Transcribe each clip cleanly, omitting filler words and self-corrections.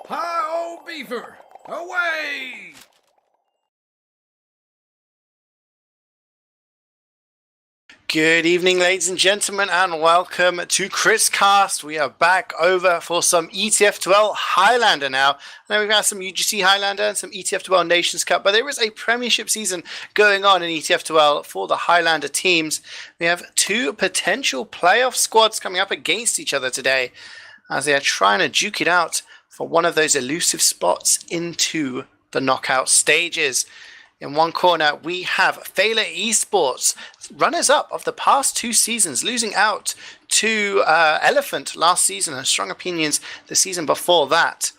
Hi-oh, beaver! Away! Good evening, ladies and gentlemen, and welcome to KritzKast. We are back over for some ETF2L Highlander now. Now we've got some UGC Highlander and some ETF2L Nations Cup, but there is a Premiership season going on in ETF2L for the Highlander teams. We have two potential playoff squads coming up against each other today as they are trying to duke it out for one of those elusive spots into the knockout stages. In one corner, we have Feila eSports, runners-up of the past two seasons, losing out to Elephant last season and Strong Opinions the season before that.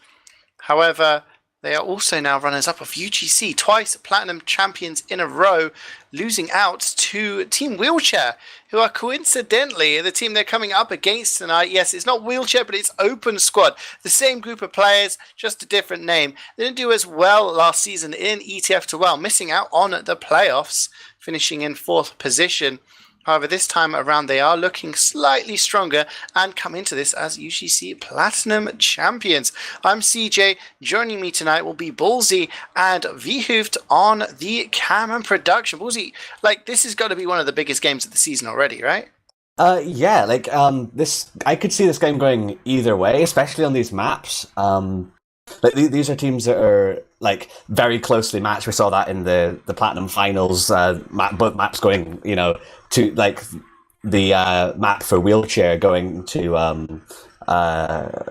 However, they are also now runners-up of UGC, twice platinum champions in a row, losing out to Team Wheelchair, who are coincidentally the team they're coming up against tonight. Yes, it's not Wheelchair, but it's Open Squad. The same group of players, just a different name. They didn't do as well last season in ETF2L, missing out on the playoffs, finishing in 4th position. However, this time around, they are looking slightly stronger and come into this as UGC Platinum Champions. I'm CeeJaey. Joining me tonight will be ballzy and Wiethoofd on the cam and production. Ballzy, this has got to be one of the biggest games of the season already, right? Yeah, this, I could see this game going either way, especially on these maps. These are teams that are very closely matched. We saw that in the Platinum Finals. Both maps going, to the map for Wheelchair going to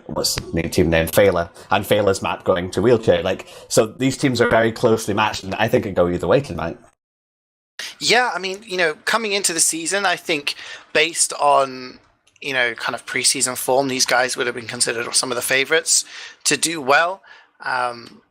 what's the new team name? Feila, and Feila's map going to Wheelchair. So these teams are very closely matched, and I think it could go either way tonight. Yeah, I mean, coming into the season, I think based on kind of preseason form, these guys would have been considered some of the favorites to do well. And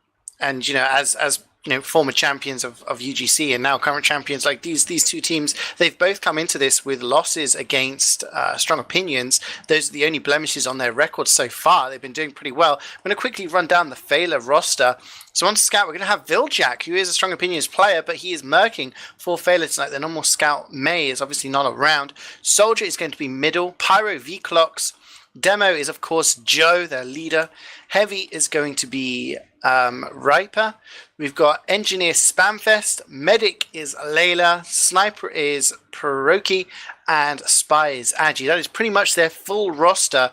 as former champions of UGC and now current champions, these two teams, they've both come into this with losses against Strong Opinions. Those are the only blemishes on their record so far. They've been doing pretty well. I'm going to quickly run down the Feila roster. So on Scout, we're going to have Viljak, who is a Strong Opinions player, but he is murking for Feila tonight. The normal Scout May is obviously not around. Soldier is going to be middle. Pyro V-Clocks. Demo is, of course, Joe, their leader. Heavy is going to be Riper. We've got Engineer Spamfest. Medic is Layla. Sniper is Peroki. And Spy is Agi. That is pretty much their full roster,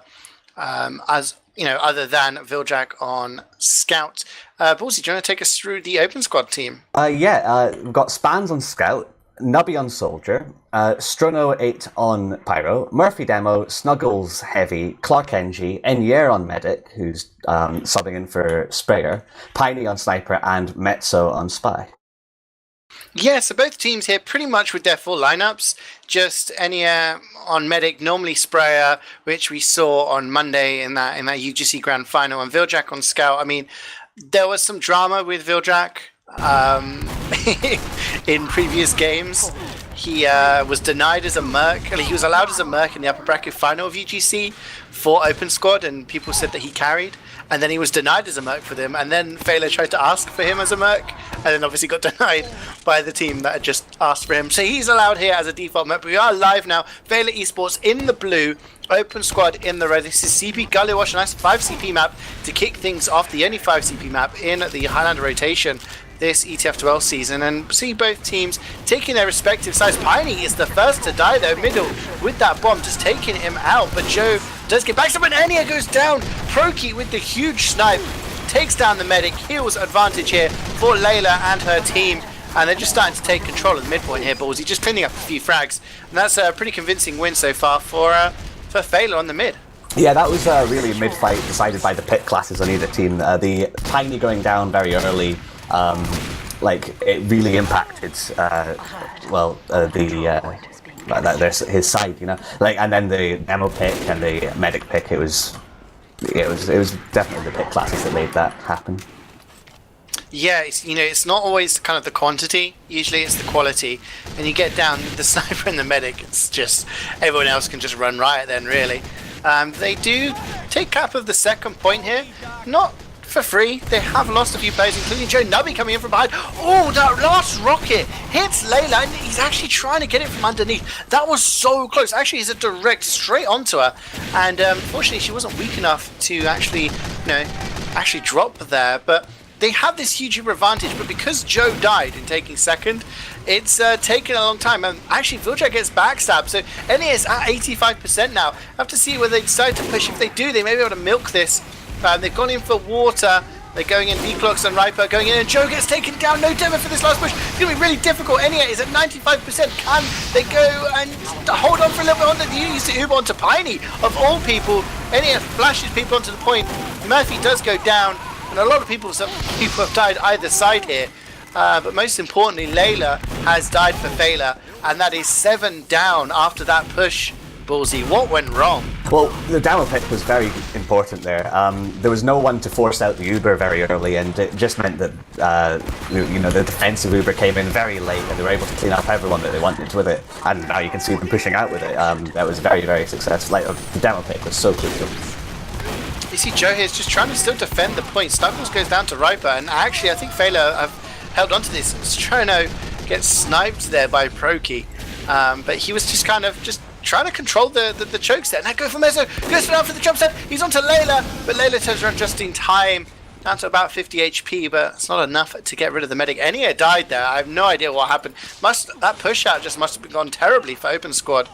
other than Viljak on Scout. Ballsy, do you want to take us through the Open Squad team? We've got Spans on Scout, Nubby on Soldier, Struno 8 on Pyro, Murphy Demo, Snuggles Heavy, Clark Engie, Enyer on Medic, who's subbing in for Sprayer, Piney on Sniper, and Mezzo on Spy. Yeah, so both teams here pretty much with their full lineups. Just Enyer on Medic, normally Sprayer, which we saw on Monday in that UGC Grand Final, and Viljak on Scout. I mean, there was some drama with Viljak in previous games. He was denied as a Merc. He was allowed as a Merc in the upper bracket final of UGC for Open Squad, and people said that he carried. And then he was denied as a Merc for them, and then Feila tried to ask for him as a Merc, and then obviously got denied by the team that had just asked for him. So he's allowed here as a default Merc. But we are live now. Feila eSports in the blue, Open Squad in the red. This is CP Gullywash, a nice 5 CP map to kick things off, the only 5 CP map in the Highlander rotation this ETF2L season, and see both teams taking their respective sides. Piney is the first to die though, middle with that bomb, just taking him out, but Joe does get back. Someone, Enyer goes down. Proki with the huge snipe takes down the Medic. Heals advantage here for Layla and her team, and they're just starting to take control of the midpoint here, Ballsy, just pinning up a few frags, and that's a pretty convincing win so far for Feila on the mid. Yeah, that was really a mid-fight decided by the pit classes on either team. The Piney going down very early, it really impacted his side, and then the demo pick and the medic pick, it was definitely the pit classes that made that happen. Yeah, it's not always kind of the quantity, usually it's the quality. And you get down the sniper and the medic, it's just everyone else can just run riot then, really. They do take cap of the second point here, not for free. They have lost a few players, including Joe Nubby coming in from behind. Oh, that last rocket hits Layla, and he's actually trying to get it from underneath. That was so close. Actually, it's a direct straight onto her, and unfortunately, she wasn't weak enough to actually, actually drop there, but they have this huge advantage. But because Joe died in taking second, it's taken a long time. And actually, Feila gets backstabbed, so NES at 85% now. Have to see whether they decide to push. If they do, they may be able to milk this. They've gone in for water. They're going in, Vclox and Riper going in, and Joe gets taken down. No demo for this last push. It's going to be really difficult. NEA is at 95%. Can they go and hold on for a little bit on the use the Uber onto Piney? Of all people, NEA flashes people onto the point. Murphy does go down, and a lot of people have died either side here. But most importantly, Layla has died for Feila, and that is 7 down after that push. Ballzy, what went wrong? Well, the demo pick was very important there. There was no one to force out the Uber very early, and it just meant that the defensive Uber came in very late, and they were able to clean up everyone that they wanted with it. And now you can see them pushing out with it. That was very, very successful. The demo pick was so crucial. You see Joe here is just trying to still defend the point. Snuggles goes down to Riper, and actually I think Feila have held onto this. Strono gets sniped there by Proki, but he was just kind of trying to control the chokes there. Now go for Mezzo, goes down for the jump set. He's onto Layla, but Layla turns around just in time, down to about 50 HP, but it's not enough to get rid of the medic. Enia died there. I have no idea what happened. That push out just must have gone terribly for Open Squad.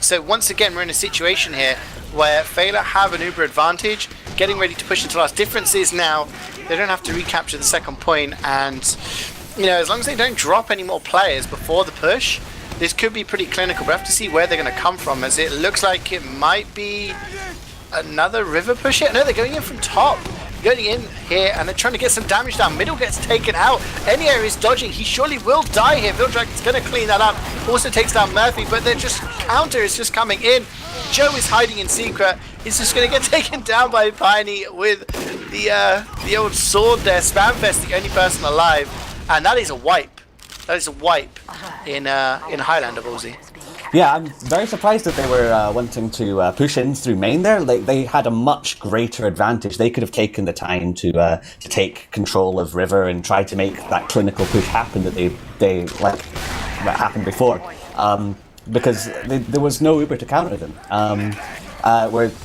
So once again, we're in a situation here where Feila have an Uber advantage, getting ready to push into last. Difference is now they don't have to recapture the second point, and as long as they don't drop any more players before the push, this could be pretty clinical. But I have to see where they're going to come from, as it looks like it might be another river push here. No, they're going in from top. Going in here, and they're trying to get some damage down. Middle gets taken out. Enia is dodging. He surely will die here. Vildrak is going to clean that up. Also takes down Murphy, but counter is just coming in. Joe is hiding in secret. He's just going to get taken down by Piney with the old sword there. Spamfest, the only person alive, and that is a wipe. That is a wipe in Highlander, Ballzy. Yeah, I'm very surprised that they were wanting to push in through main there. They had a much greater advantage. They could have taken the time to take control of River and try to make that clinical push happen that that happened before. Because there was no Uber to counter them.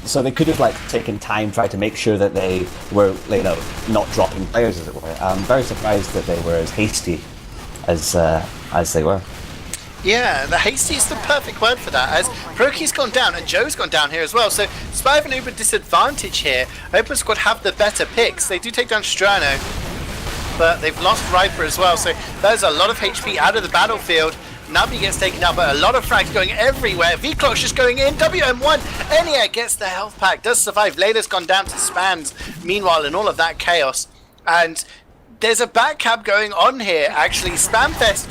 So they could have taken time, tried to make sure that they were not dropping players, as it were. I'm very surprised that they were as hasty as they were. Yeah, the hasty is the perfect word for that, as Proki's gone down and Joe's gone down here as well, so despite an Uber disadvantage here, Open Squad have the better picks. They do take down Strano, but they've lost Riper as well, so there's a lot of HP out of the battlefield. Nabi gets taken down, but a lot of frags going everywhere. Vclox just going in. WM1, Enia gets the health pack, does survive. Layla's gone down to spans, meanwhile, in all of that chaos. And there's a back cab going on here, actually. Spamfest,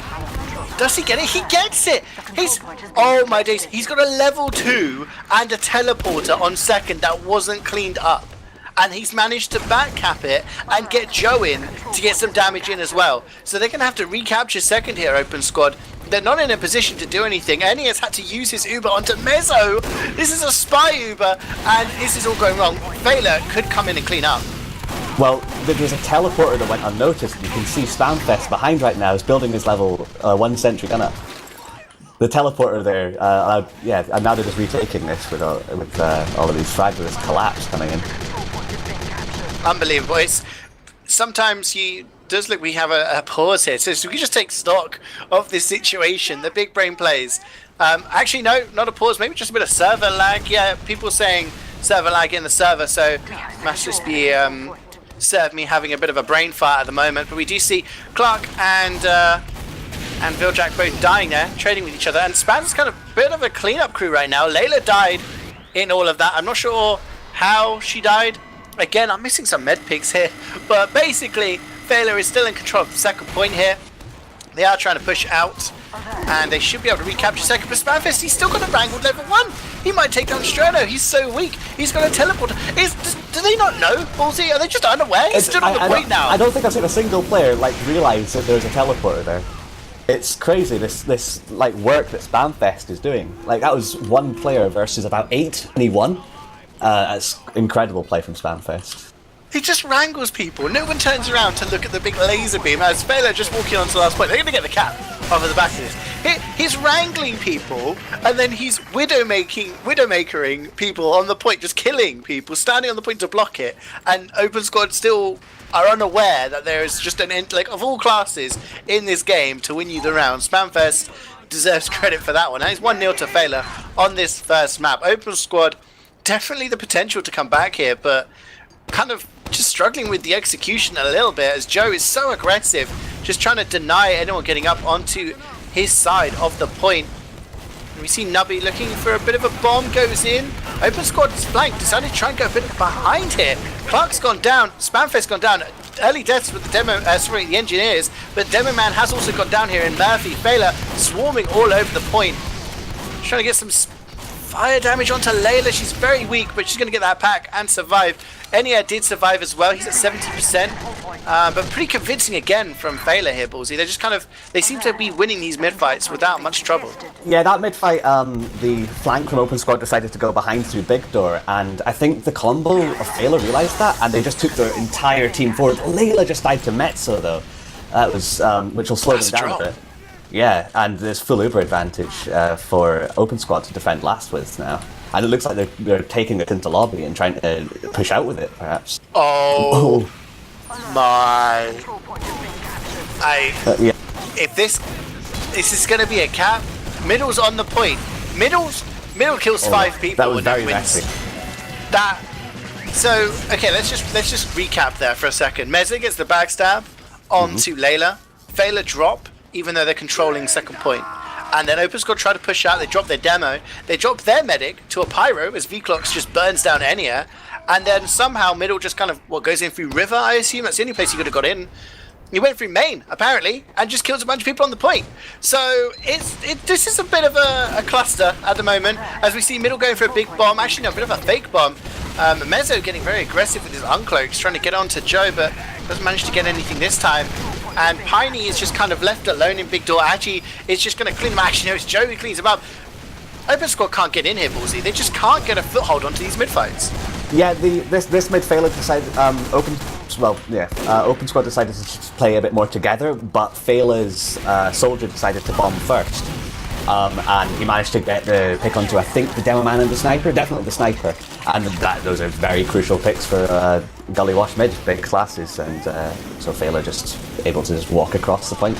does he get it? He gets it! Oh my days, he's got a level 2 and a teleporter on second that wasn't cleaned up. And he's managed to back cap it and get Joe in to get some damage in as well. So they're going to have to recapture second here, Open Squad. They're not in a position to do anything. Eni has had to use his Uber onto Mezzo. This is a spy Uber, and this is all going wrong. Feila could come in and clean up. Well, there's a teleporter that went unnoticed. You can see Spamfest behind right now is building his level 1 sentry gunner. The teleporter there, and now they're just retaking this with all of these frags with this collapse coming in. Unbelievable. Sometimes does look we have a pause here, so we can just take stock of this situation, the big brain plays. Actually, no, not a pause, maybe just a bit of server lag. Yeah, people saying server lag in the server, so must just be serve me having a bit of a brain fart at the moment. But we do see Clark and Vildrak both dying there, trading with each other, and Span's kind of a bit of a cleanup crew right now. Layla died in all of that. I'm not sure how she died. Again, I'm missing some med picks here, but basically Feila is still in control of the second point here. They are trying to push out, and they should be able to recapture second. But Spamfest, he's still got a wrangled level 1. He might take down Strano. He's so weak. He's got a teleporter. Do they not know, Ballzy? Are they just unaware? He's stood on the point now. I don't think I've seen a single player realise that there's a teleporter there. It's crazy, this work that Spamfest is doing. That was one player versus about 8, and he won. That's incredible play from Spamfest. He just wrangles people. No one turns around to look at the big laser beam as Feila just walking on to the last point. They're going to get the cap off of the back of this. He's wrangling people, and then he's widowmakering people on the point, just killing people, standing on the point to block it, and Open Squad still are unaware that there is just of all classes in this game to win you the round. Spamfest deserves credit for that one. And it's 1-0 to Feila on this first map. Open Squad, definitely the potential to come back here, but kind of just struggling with the execution a little bit as Joe is so aggressive, just trying to deny anyone getting up onto his side of the point. We see Nubby looking for a bit of a bomb, goes in. Open Squad's flank, decided to try and go a bit behind here. Clark's gone down, Spamfest's gone down. Early deaths with the the engineers, but Demo Man has also gone down here, and Murphy, Feila swarming all over the point. Trying to get some fire damage onto Layla. She's very weak, but she's going to get that pack and survive. Enya did survive as well. He's at 70%, but pretty convincing again from Feila here, ballzy. They're just they seem to be winning these mid-fights without much trouble. Yeah, that mid-fight, the flank from Open Squad decided to go behind through Big Door, and I think the combo of Feila realised that, and they just took their entire team forward. Layla just died to Metso, though. That was, which will slow them down a bit. Yeah, and there's full Uber advantage for Open Squad to defend last with now. And it looks like they're taking it into lobby and trying to push out with it, perhaps. Oh my! Yeah. If this is going to be a cap, Middle's on the point. Middle kills 5 people. That was and very wins. messy. So okay, let's just recap there for a second. Meza gets the backstab onto Layla. Feila drop, even though they're controlling second point. And then Open Squad try to push out, they drop their demo, they drop their medic to a pyro as V-Clocks just burns down Enya, and then somehow Middle just kind of, goes in through River, I assume, that's the only place he could have got in. He went through main, apparently, and just kills a bunch of people on the point. So this is a bit of a cluster at the moment, as we see Middle going for a big bomb, actually no, a bit of a fake bomb. Mezzo getting very aggressive with his uncloaks, trying to get onto Joe, but doesn't manage to get anything this time. And Piney is just kind of left alone in Big Door. Actually, it's just going to clean him. Actually, no, it's Joe who cleans him up. Open Squad can't get in here, ballzy. They just can't get a foothold onto these mid-fights. Yeah, this mid Feila decided Open Squad decided to just play a bit more together, but Feila's soldier decided to bomb first. And he managed to get the pick onto, I think, the Demo Man and the Sniper, definitely the Sniper. And those are very crucial picks for Gully Wash mid, big classes, and so Feila just able to just walk across the point.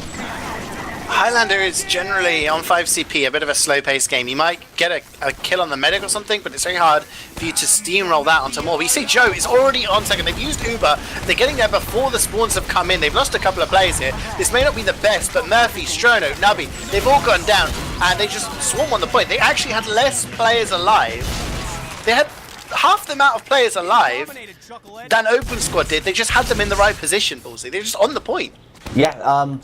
Highlander is generally on 5 CP, a bit of a slow-paced game. You might get a kill on the medic or something, but it's very hard for you to steamroll that onto more. But you see Joe is already on second. They've used Uber. They're getting there before the spawns have come in. They've lost a couple of players here. This may not be the best, but Murphy, Strono, Nubby, they've all gone down, and they just swarm on the point. They actually had less players alive. They had half the amount of players alive than Open Squad did. They just had them in the right position, ballzy. They're just on the point. Yeah, I'm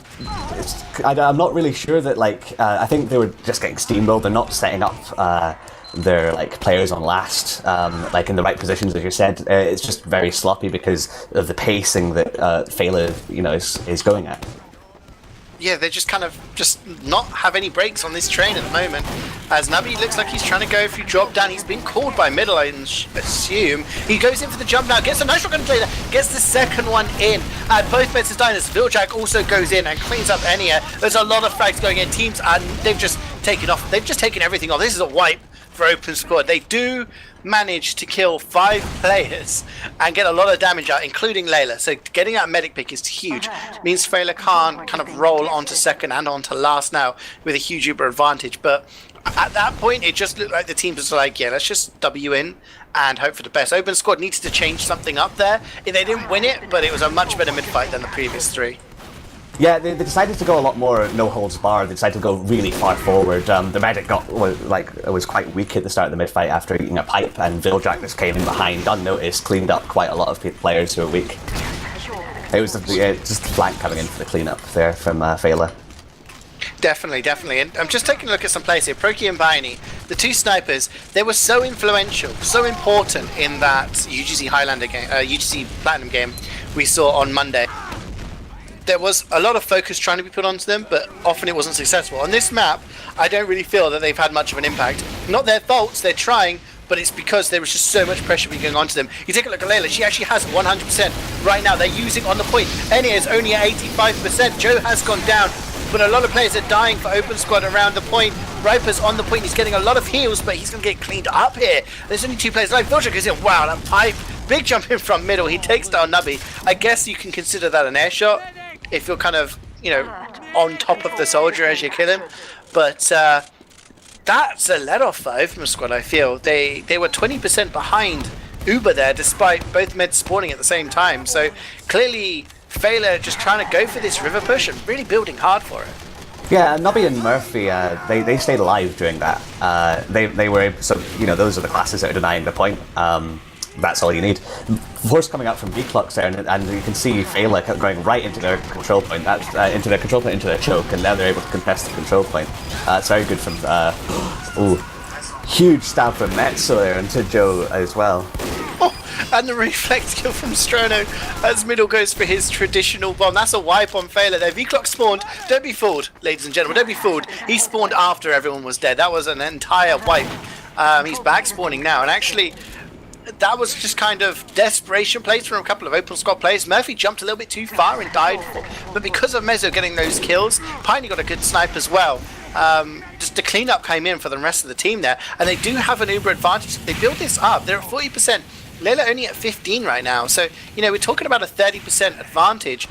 not really sure that, I think they were just getting steamrolled. They're not setting up their, players on last, in the right positions, as you said. It's just very sloppy because of the pacing that Feila, is going at. Yeah, they just kind of not have any brakes on this train at the moment. As Nubby looks like he's trying to go through drop down. He's been called by middle, I assume. He goes in for the jump now, gets a nice shotgun play there, gets the second one in. Both Beds' Diners, Viljack also goes in and cleans up Enya. There's a lot of frags going in. Teams, and they've just taken off. They've just taken everything off. This is a wipe for Open Squad. They do manage to kill 5 players and get a lot of damage out, including Layla. So getting that medic pick is huge. It means Feila can't kind of roll onto second and onto last now with a huge Uber advantage. But at that point, it just looked like the team was like, yeah, let's just W in and hope for the best. Open Squad needs to change something up there. They didn't win it, but it was a much better mid-fight than the previous 3. Yeah, they decided to go a lot more no holds barred. They decided to go really far forward. The medic was quite weak at the start of the mid fight after eating a pipe, and Viljack just came in behind unnoticed, cleaned up quite a lot of players who were weak. It was just flank coming in for the cleanup there from Feila. Definitely. And I'm just taking a look at some plays here. Proki and Biney, the 2 snipers, they were so influential, so important in that UGC Highlander game, UGC Platinum game we saw on Monday. There was a lot of focus trying to be put onto them, but often it wasn't successful. On this map, I don't really feel that they've had much of an impact. Not their faults, they're trying, but it's because there was just so much pressure being going onto them. You take a look at Layla, she actually has 100% right now. They're using on the point. Enya is only at 85%. Joe has gone down. but a lot of players are dying for Open Squad around the point. Riper's on the point, he's getting a lot of heals, but he's going to get cleaned up here. There's only 2 players left. Vilja goes in, wow, that pipe, big jump in from middle, he takes down Nubby. I guess you can consider that an air shot, if you're kind of, you know, on top of the soldier as you kill him. But that's a let-off for Open Squad, I feel. They were 20% behind Uber there, despite both meds spawning at the same time. So clearly, Feila just trying to go for this river push and really building hard for it. Yeah, Nubby and Murphy, they stayed alive during that. They were able, so, you know, those are the classes that are denying the point. That's all you need. Force coming out from V-Clocks there, and you can see Feila going right into their control point, into their choke, and now they're able to contest the control point. It's very good from, huge stab from Metzo there into Joe as well. Oh, and the reflect kill from Strono as middle goes for his traditional bomb. That's a wipe on Feila there. V-Clock spawned. Don't be fooled, ladies and gentlemen. Don't be fooled. He spawned after everyone was dead. That was an entire wipe. He's back spawning now, and actually, that was just kind of desperation plays from a couple of Open Squad players. Murphy jumped a little bit too far and died, but because of Mezzo getting those kills, Piney got a good snipe as well. Just the cleanup came in for the rest of the team there, and they do have an Uber advantage. They build this up. They're at 40%. Layla only at 15 right now, so you know we're talking about a 30% advantage.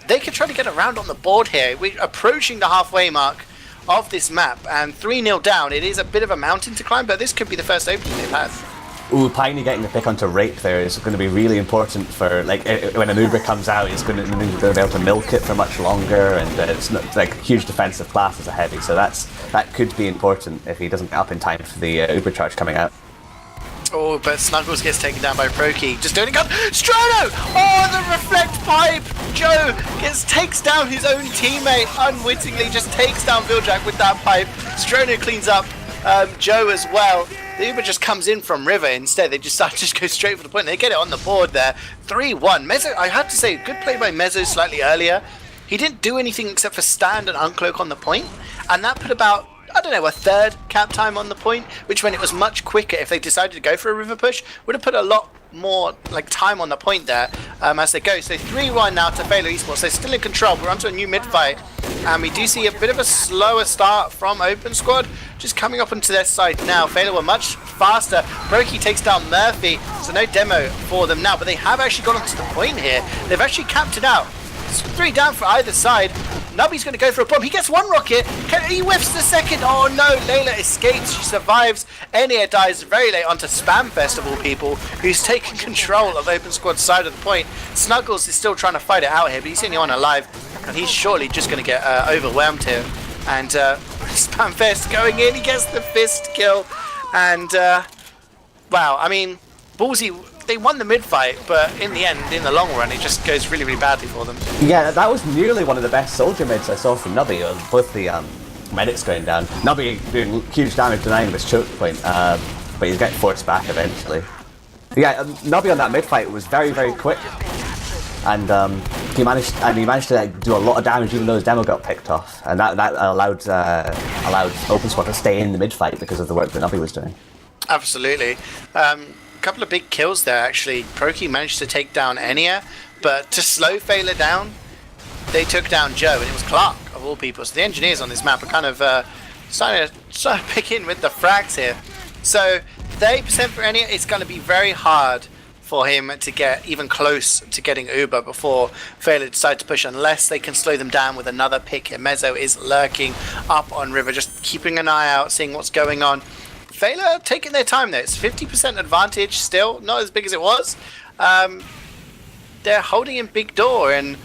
They could try to get around on the board here. We're approaching the halfway mark of this map, and 3-0 down. It is a bit of a mountain to climb, but this could be the first opening they've had. Ooh, Piney getting the pick onto Rape there is going to be really important for, like, when an Uber comes out, he's going to be able to milk it for much longer, and it's not, like, huge defensive class as a heavy, so that could be important if he doesn't get up in time for the Uber charge coming out. Oh, but Snuggles gets taken down by Proki. Just doing a gun. Strono! Oh, the reflect pipe! Joe takes down his own teammate unwittingly, just takes down Viljack with that pipe. Strono cleans up Joe as well. The Uber just comes in from River instead. They just go straight for the point. They get it on the board there. 3-1. Mezzo, I have to say, good play by Mezzo slightly earlier. He didn't do anything except for stand and uncloak on the point, and that put about, I don't know, a third cap time on the point, which when it was much quicker, if they decided to go for a river push, would have put a lot more like time on the point there as they go. So 3-1 now to Feila eSports. They're still in control. We're onto a new mid fight, and we do see a bit of a slower start from Open Squad, just coming up onto their side now. Feila were much faster. Brokey takes down Murphy, so no demo for them now, but they have actually got onto the point here. They've actually capped it out. It's 3 down for either side. Nubby's going to go for a bomb. He gets 1 rocket. He whiffs the second. Oh no, Layla escapes. She survives. Enia dies very late onto Spamfest of all people, who's taking control of Open Squad's side of the point. Snuggles is still trying to fight it out here, but he's the only one alive, and he's surely just going to get overwhelmed here. And Spamfest going in. He gets the fist kill. And wow, I mean, ballzy. They won the mid fight, but in the end, in the long run, it just goes really, really badly for them. Yeah, that was nearly one of the best soldier mids I saw from Nubby. Both the medics going down. Nubby doing huge damage denying this choke point, but he's getting forced back eventually. Yeah, Nubby on that mid fight was very, very quick, and he managed to like, do a lot of damage even though his demo got picked off, and that allowed Open Squad to stay in the mid fight because of the work that Nubby was doing. Absolutely. Couple of big kills there actually. Proki managed to take down Enia, but to slow Feila down, they took down Joe, and it was Clark of all people. So the engineers on this map are kind of starting to pick in with the frags here. So 30% for Enia. It's going to be very hard for him to get even close to getting Uber before Feila decide to push, unless they can slow them down with another pick. Mezzo is lurking up on River, just keeping an eye out, seeing what's going on. Feila taking their time there. It's 50% advantage still, not as big as it was. They're holding in big door, and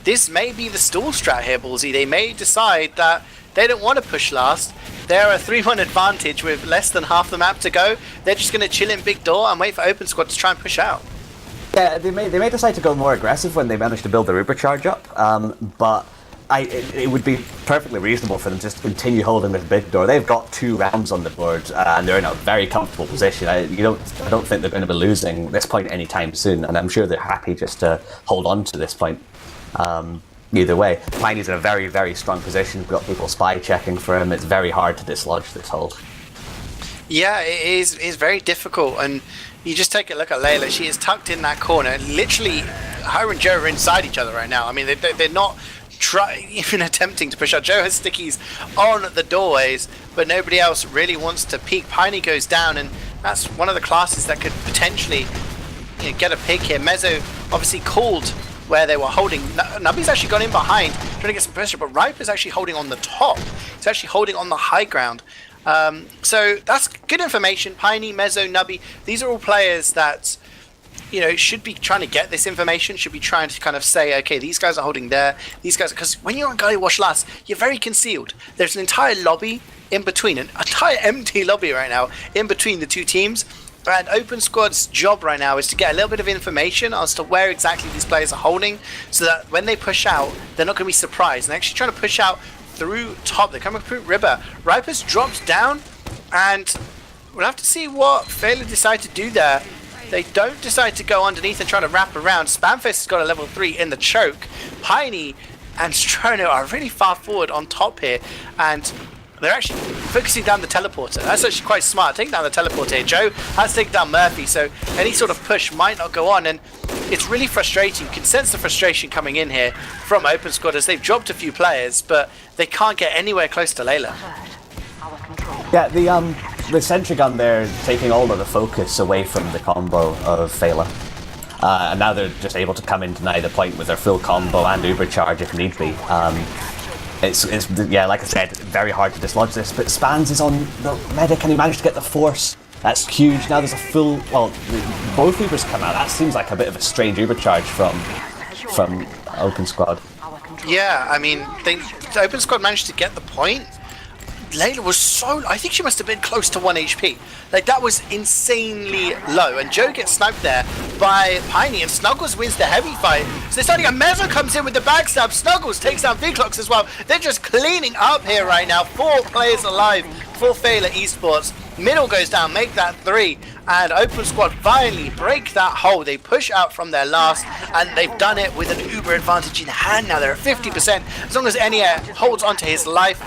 this may be the stall strat here, ballzy. They may decide that they don't want to push last. They're a 3-1 advantage with less than half the map to go. They're just going to chill in big door and wait for Open Squad to try and push out. Yeah, they may decide to go more aggressive when they manage to build their Uber charge up, but it would be perfectly reasonable for them just to continue holding this big door. They've got 2 rounds on the board, and they're in a very comfortable position. I don't think they're going to be losing this point anytime soon, and I'm sure they're happy just to hold on to this point. Either way, Piney's in a very, very strong position. We've got people spy checking for him. It's very hard to dislodge this hold. Yeah, it is very difficult, and you just take a look at Layla. She is tucked in that corner. Literally, her and Joe are inside each other right now. I mean, they're not even attempting to push out. Joe has stickies on the doorways, but nobody else really wants to peek. Piney goes down, and that's one of the classes that could potentially get a pick here. Mezzo obviously called where they were holding. Nubby's actually gone in behind, trying to get some pressure, but Riper's actually holding on the top. He's actually holding on the high ground. So that's good information. Piney, Mezzo, Nubby, these are all players that should be trying to get this information, should be trying to kind of say, okay, these guys are holding there, these guys, because when you're on Gully Wash last, you're very concealed. There's an entire lobby in between, an entire empty lobby right now in between the two teams. And Open Squad's job right now is to get a little bit of information as to where exactly these players are holding, so that when they push out, they're not going to be surprised. And they're actually trying to push out through top. They're coming through River. Riper's dropped down, and we'll have to see what Feila decide to do there. They don't decide to go underneath and try to wrap around. Spamfest has got a level 3 in the choke. Piney and Strono are really far forward on top here, and they're actually focusing down the teleporter. That's actually quite smart, taking down the teleporter here. Joe has taken down Murphy, so any sort of push might not go on, and it's really frustrating. You can sense the frustration coming in here from Open Squad as they've dropped a few players, but they can't get anywhere close to Layla. Yeah, the sentry gun there taking all of the focus away from the combo of Feila. And now they're just able to come in deny the point with their full combo and uber charge if need be. It's like I said, very hard to dislodge this, but Spans is on the medic and he managed to get the force. That's huge. Now there's a full, both Ubers come out. That seems like a bit of a strange Uber charge from Open Squad. Yeah, I mean, Open Squad managed to get the point. Layla was I think she must have been close to 1 HP. Like, that was insanely low. And Joe gets sniped there by Piney, and Snuggles wins the heavy fight. So they're starting, a Mezzo comes in with the backstab. Snuggles takes down V-Clocks as well. They're just cleaning up here right now. 4 players alive for Feila eSports. Middle goes down, make that 3. And Open Squad finally break that hole. They push out from their last, and they've done it with an uber advantage in hand. Now they're at 50%. As long as Enia holds onto his life,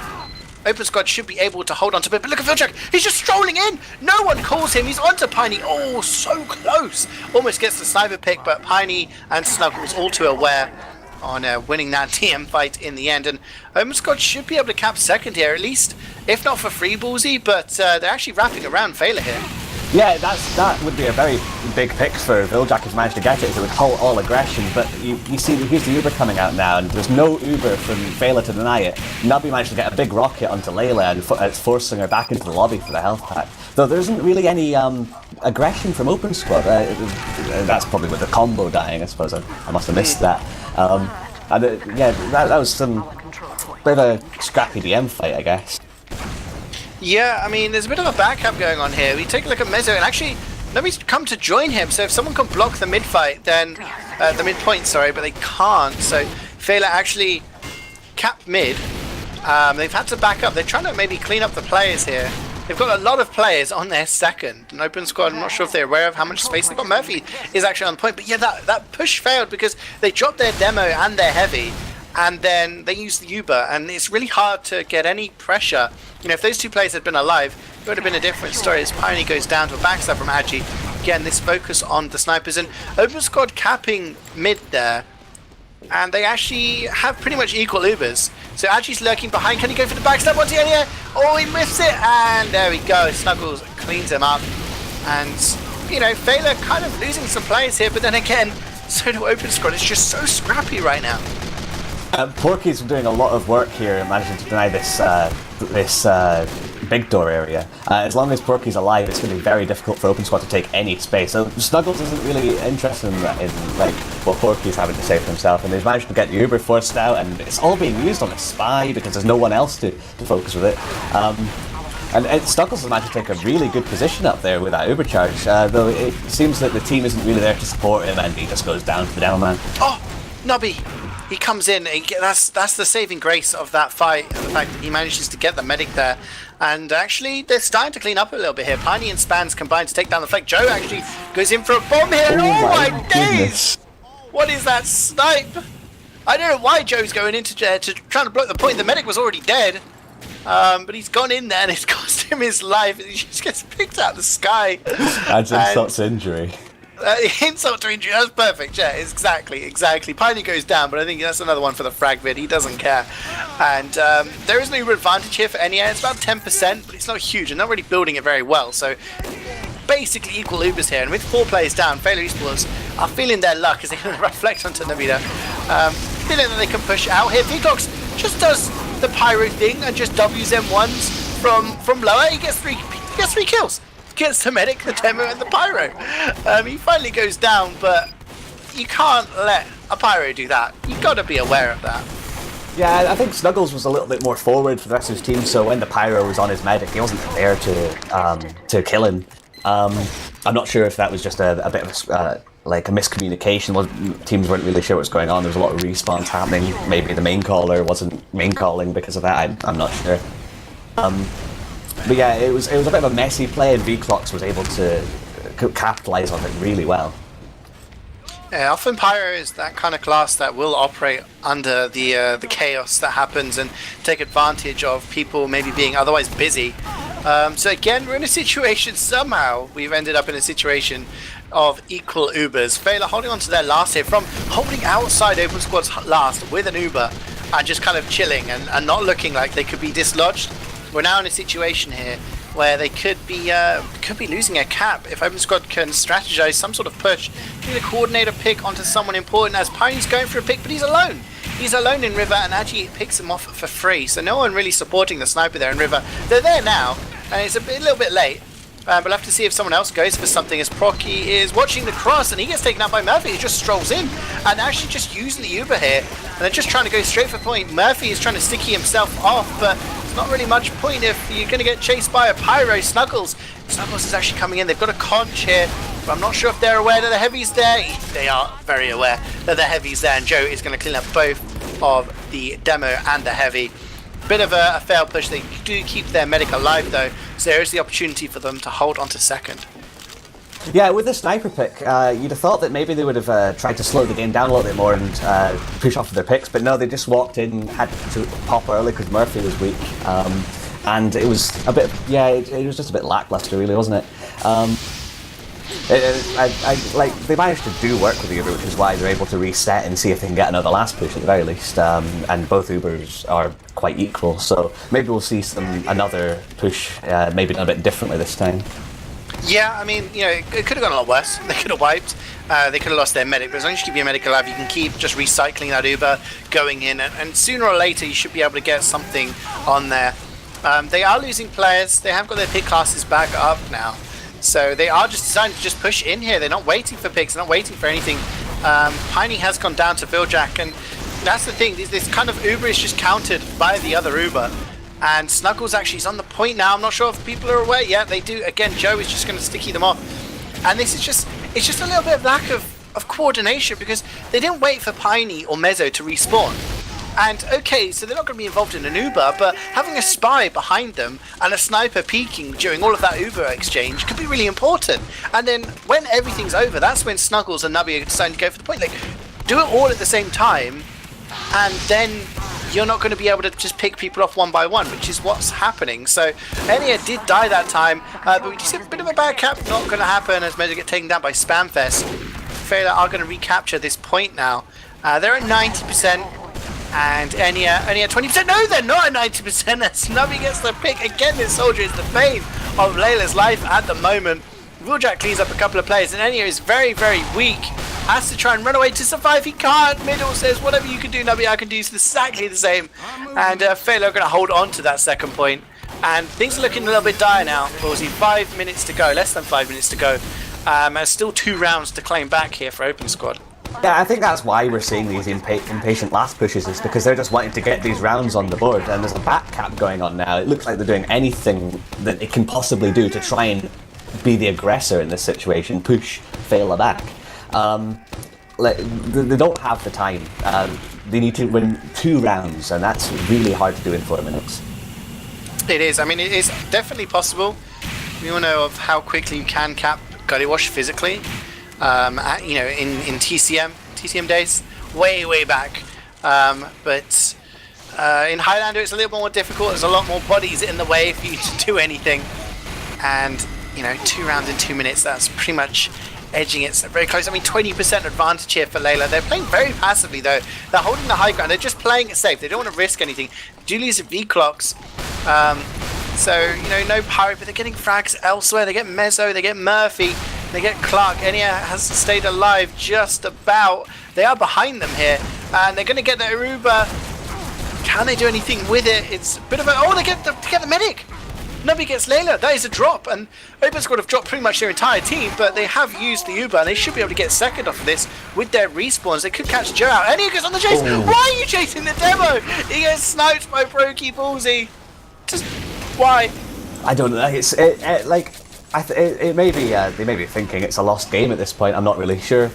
Open Squad should be able to hold on to it. But look at Viljack, he's just strolling in. No one calls him. He's onto Piney. Oh, so close. Almost gets the sniper pick, but Piney and Snuggles all too aware on winning that TM fight in the end. And Open Squad should be able to cap second here, at least, if not for free ballzy, but they're actually wrapping around Feila here. Yeah, that would be a very big pick for Viljack if he managed to get it, as it would halt all aggression. But you see, here's the Uber coming out now, and there's no Uber from Feila to deny it. Nubby managed to get a big rocket onto Layla, and it's forcing her back into the lobby for the health pack. Though there isn't really any aggression from Open Squad. That's probably with the combo dying, I suppose. I must have missed that. That was some bit of a scrappy DM fight, I guess. Yeah, I mean, there's a bit of a backup going on here. We take a look at Mezzo, and actually, nobody's come to join him. So if someone can block the mid fight, then the mid point, sorry, but they can't. So Feila actually capped mid. They've had to back up. They're trying to maybe clean up the players here. They've got a lot of players on their second. An Open Squad, I'm not sure if they're aware of how much space they've got. Murphy is actually on point, but yeah, that push failed because they dropped their demo and their heavy, and then they used the Uber, and it's really hard to get any pressure. If those two players had been alive, it would have been a different story. As Piney goes down to a backstab from Agi. Again, this focus on the snipers, and Open Squad capping mid there, and they actually have pretty much equal Ubers. So Agi's lurking behind. Can he go for the backstab onto Enya? Oh, he missed it, and there we go. Snuggles cleans him up, and Feila kind of losing some players here, but then again, so do Open Squad. It's just so scrappy right now. Porky's doing a lot of work here and managing to deny this big door area. As long as Porky's alive, it's going to be very difficult for Open Squad to take any space. So Snuggles isn't really interested in what Porky's having to say for himself, and he's managed to get the Uber forced out, and it's all being used on a spy because there's no one else to focus with it. And Snuggles has managed to take a really good position up there with that Uber charge, though it seems that the team isn't really there to support him, and he just goes down to the down man. Oh, Nubby! He comes in, that's the saving grace of that fight, the fact that he manages to get the medic there. And actually, they're starting to clean up a little bit here. Piney and Spans combine to take down the flank. Joe actually goes in for a bomb here. Oh my days! What is that snipe? I don't know why Joe's going into to trying to block the point. The medic was already dead. But he's gone in there and it's cost him his life. He just gets picked out of the sky. That's insult injury. Insult to injury, that's perfect. Yeah, it's exactly. Piney goes down, but I think that's another one for the frag vid. He doesn't care. And there is an Uber advantage here for NEA. It's about 10%, but it's not huge. And not really building it very well. So basically equal Ubers here. And with 4 players down, Feila eSports are feeling their luck as they reflect onto Navida. Feeling that they can push out here. Peacocks just does the pyro thing and just W's M1s from lower. He gets three kills. Gets the medic, the demo, and the pyro. He finally goes down, but you can't let a pyro do that. You've got to be aware of that. Yeah, I think Snuggles was a little bit more forward for the rest of his team, so when the pyro was on his medic, he wasn't there to kill him. I'm not sure if that was just a bit of like a miscommunication. Teams weren't really sure what was going on. There was a lot of respawns happening. Maybe the main caller wasn't main calling because of that. I'm not sure. But yeah, it was a bit of a messy play, and VClox was able to capitalise on it really well. Yeah, often Pyro is that kind of class that will operate under the chaos that happens and take advantage of people maybe being otherwise busy. So again, we're in a situation, somehow we've ended up in a situation of equal Ubers. Feila holding on to their last here from holding outside Open Squad's last with an Uber and just kind of chilling and not looking like they could be dislodged. We're now in a situation here where they could be losing a cap if Open Squad can strategize some sort of push, get a coordinator pick onto someone important, as Piney's going for a pick, but he's alone. He's alone in River, and actually picks him off for free, so no one really supporting the sniper there in River. They're there now, and it's a little bit late. But we'll have to see if someone else goes for something, as Procky is watching the cross and he gets taken out by Murphy. He just strolls in and actually just using the Uber here, and they're just trying to go straight for point. Murphy is trying to sticky himself off, but it's not really much point if you're going to get chased by a pyro. Snuggles is actually coming in. They've got a conch here, but I'm not sure if they're aware that the heavy's there. They are very aware that the heavy's there, and Joe is going to clean up both of the demo and the heavy. Bit of a failed push. They do keep their medic alive though, so there is the opportunity for them to hold on to second. Yeah, with the sniper pick, you'd have thought that maybe they would have tried to slow the game down a little bit more and push off their picks, but no, they just walked in, had to pop early because Murphy was weak, and it was a bit, it was just a bit lackluster really, wasn't it? They managed to do work with the Uber, which is why they're able to reset and see if they can get another last push at the very least. And both Ubers are quite equal, so maybe we'll see another push, maybe done a bit differently this time. Yeah, I mean, it could have gone a lot worse. They could have wiped. They could have lost their medic, but as long as you keep your medic alive, you can keep just recycling that Uber, going in, and sooner or later you should be able to get something on there. They are losing players. They have got their pick classes back up now. So they are just deciding to just push in here. They're not waiting for picks. They're not waiting for anything. Piney has gone down to Viljack, and that's the thing. This kind of Uber is just countered by the other Uber. And Snuggles actually is on the point now. I'm not sure if people are aware. Yeah, they do. Again, Joe is just going to sticky them off. And this is it's just a little bit of lack of coordination, because they didn't wait for Piney or Mezzo to respawn. And okay, so they're not going to be involved in an Uber, but having a spy behind them and a sniper peeking during all of that Uber exchange could be really important. And then when everything's over, that's when Snuggles and Nubby are deciding to go for the point. Like, do it all at the same time, and then you're not going to be able to just pick people off one by one, which is what's happening. So Enia did die that time, but we just have a bit of a bad cap. Not going to happen as Mezzo get taken down by Spamfest. Feila are going to recapture this point now. They're at 90%. And Enia 20%. No, they're not at 90%. And Snubby gets the pick. Again, this soldier is the bane of Layla's life at the moment. Wheeljack cleans up a couple of players, and Enia is very, very weak. Has to try and run away to survive. He can't. Middle says, whatever you can do, Nubby, I can do exactly the same. And Feila are going to hold on to that second point. And things are looking a little bit dire now. Ballzy, 5 minutes to go. Less than 5 minutes to go. And still 2 rounds to claim back here for Open Squad. Yeah, I think that's why we're seeing these impatient last pushes, is because they're just wanting to get these rounds on the board, and there's a back cap going on now. It looks like they're doing anything that it can possibly do to try and be the aggressor in this situation, push Feila back. They don't have the time. They need to win 2 rounds, and that's really hard to do in 4 minutes. It is. I mean, it is definitely possible. We all know of how quickly you can cap Gully Wash physically. In TCM days, way back. But in Highlander, it's a little more difficult. There's a lot more bodies in the way for you to do anything. And 2 rounds in 2 minutes, that's pretty much edging it very close. I mean, 20% advantage here for Layla. They're playing very passively, though. They're holding the high ground. They're just playing it safe. They don't want to risk anything. Julie's V-clocks. So, no Pirate, but they're getting frags elsewhere. They get Mezzo, they get Murphy, they get Clark. Enya has stayed alive just about. They are behind them here, and they're going to get the Aruba. Can they do anything with it? It's a bit of a... Oh, they get the medic! Nobody gets Layla. That is a drop, and Open Squad have dropped pretty much their entire team, but they have used the Uber, and they should be able to get second off of this with their respawns. They could catch Joe out, and he goes on the chase. Oh. Why are you chasing the demo? He gets sniped by Brokey Ballzy. Just why? I don't know. It may be they may be thinking it's a lost game at this point. I'm not really sure.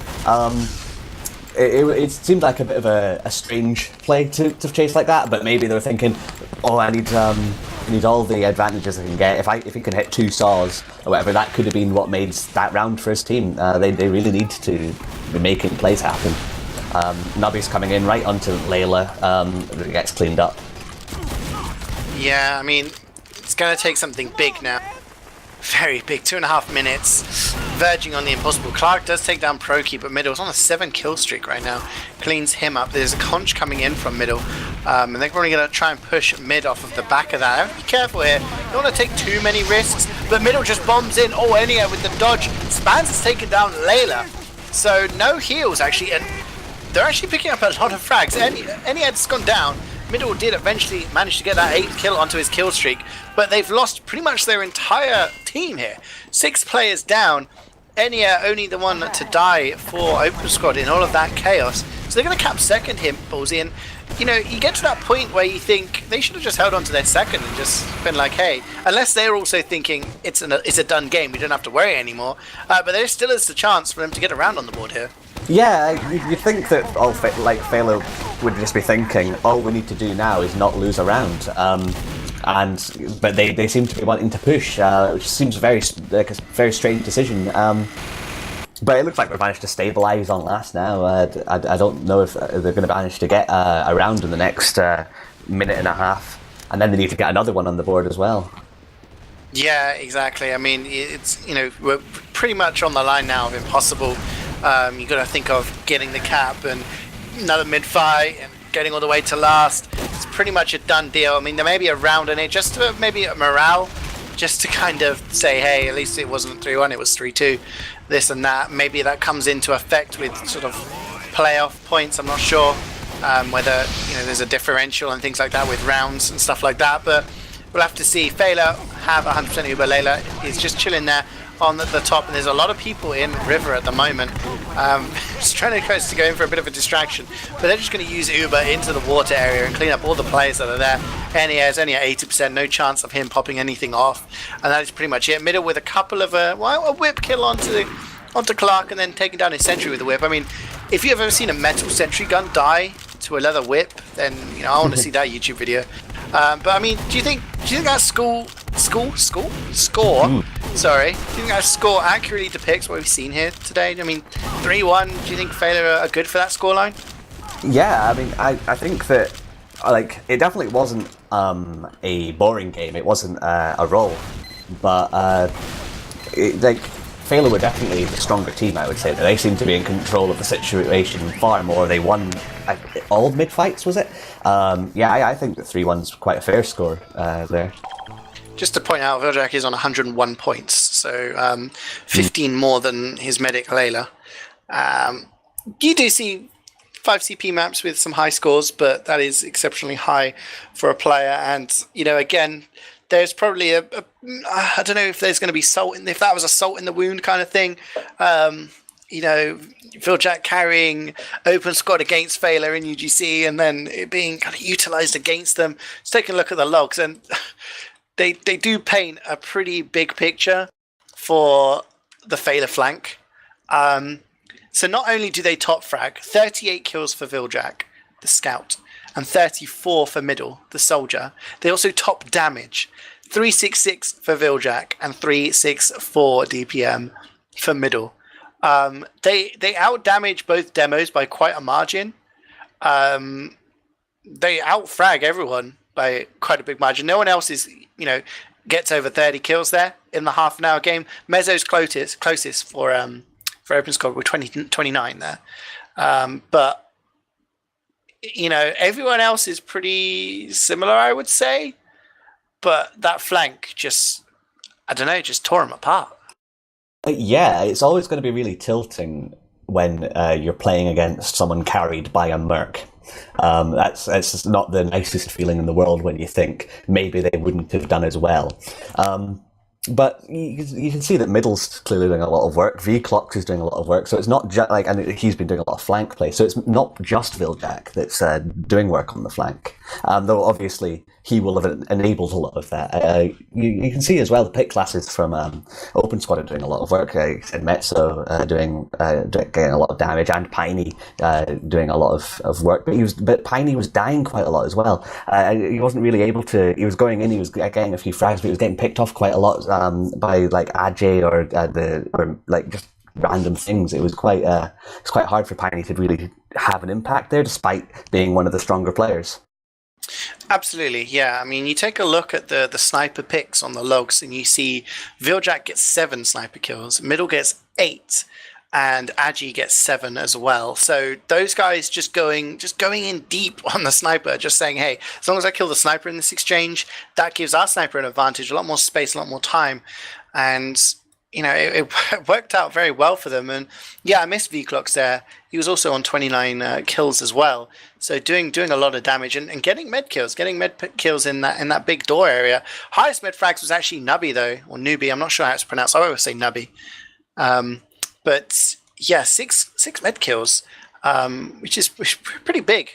It seemed like a bit of a strange play to chase like that, but maybe they were thinking, oh, I need all the advantages I can get. If he can hit 2 saws or whatever, that could have been what made that round for his team. They really need to be making plays happen. Nubby's coming in right onto Layla. It gets cleaned up. Yeah, I mean, it's going to take something big now. Very big, 2.5 minutes, verging on the impossible. Clark does take down Prokey, but Middle's on a 7 kill streak right now. Cleans him up. There's a conch coming in from Middle, and they're probably going to try and push Mid off of the back of that. Be careful here. You don't want to take too many risks, but Middle just bombs in. Oh, Enya with the dodge. Spans has taken down Layla, so no heals actually, and they're actually picking up a lot of frags. Enya's gone down. Middle did eventually manage to get that 8th kill onto his kill streak, but they've lost pretty much their entire team here. 6 players down. Enya only the one to die for Open Squad in all of that chaos. So they're going to cap second here, Ballzy, and you get to that point where you think they should have just held on to their second and just been like, hey, unless they're also thinking it's a done game, we don't have to worry anymore. But there still is the chance for them to get around on the board here. Yeah, you'd think that Feila would just be thinking, all we need to do now is not lose a round. But they seem to be wanting to push, which seems like a very strange decision. But it looks like we've managed to stabilise on last now. I don't know if they're going to manage to get a round in the next minute and a half, and then they need to get another one on the board as well. Yeah, exactly. I mean, it's we're pretty much on the line now of impossible. You got to think of getting the cap and another mid fight and getting all the way to last. It's pretty much a done deal. I mean, there may be a round in it, just to maybe a morale, just to kind of say, hey, at least it wasn't 3-1, it was 3-2, this and that. Maybe that comes into effect with sort of playoff points. I'm not sure whether there's a differential and things like that with rounds and stuff like that, but we'll have to see. Feila have 100% Uber. Layla is just chilling there on the top, and there's a lot of people in River at the moment. Just trying to go in for a bit of a distraction, but they're just going to use Uber into the water area and clean up all the players that are there. Enya is only at 80%, no chance of him popping anything off, and that is pretty much it. Middle with a couple of a whip kill onto Clark, and then taking down his sentry with the whip. I mean, if you've ever seen a metal sentry gun die to a leather whip, then I want to see that YouTube video. But I mean, do you think that score? Sorry, do you think that score accurately depicts what we've seen here today? I mean, 3-1. Do you think Feila are good for that scoreline? Yeah, I mean, I think that it definitely wasn't a boring game. It wasn't a roll, but Feila were definitely the stronger team, I would say. They seemed to be in control of the situation far more. They won all mid fights, was it? I think that 3-1's quite a fair score there. Just to point out, Viljack is on 101 points, so 15 more than his medic Layla. You do see 5 CP maps with some high scores, but that is exceptionally high for a player. And again, there's probably I don't know if there's going to be if that was a salt in the wound kind of thing. Viljack carrying Open Squad against Feila in UGC, and then it being kind of utilised against them. Let's take a look at the logs, and they do paint a pretty big picture for the Feila flank. So not only do they top frag, 38 kills for Viljack, the scout, and 34 for Middle, the soldier. They also top damage, 366 for Viljack and 364 DPM for Middle. They out damage both demos by quite a margin. They out frag everyone by quite a big margin. No one else is gets over 30 kills there in the half an hour game. Mezzo's closest for for Open Squad with 29 there. But, you know, everyone else is pretty similar, I would say. But that flank just, I don't know, just tore them apart. Yeah, it's always going to be really tilting when you're playing against someone carried by a merc. That's just not the nicest feeling in the world when you think maybe they wouldn't have done as well. But you can see that middle's clearly doing a lot of work. Vclox is doing a lot of work, so it's not just like, and he's been doing a lot of flank play. So it's not just Viljak that's doing work on the flank. Though obviously he will have enabled a lot of that. You can see as well the pick classes from Open Squad are doing a lot of work. And Mezzo getting a lot of damage, and Piney doing a lot of work. But Piney was dying quite a lot as well. He wasn't really able to. He was going in. He was getting a few frags, but he was getting picked off quite a lot by like Ajay or like just random things. It was quite hard for Piney to really have an impact there, despite being one of the stronger players. Absolutely, yeah. I mean, you take a look at the sniper picks on the logs, and you see Viljak gets 7 sniper kills, Middle gets 8, and Agi gets 7 as well. So those guys just going in deep on the sniper, just saying, hey, as long as I kill the sniper in this exchange, that gives our sniper an advantage, a lot more space, a lot more time. And, you know, it worked out very well for them. And yeah, I missed Vclox there. He was also on 29 kills as well. So doing a lot of damage and getting med kills in that big door area. Highest med frags was actually Nubby though, or Newbie. I'm not sure how it's pronounced. I always say Nubby. But yeah, six med kills, which is pretty big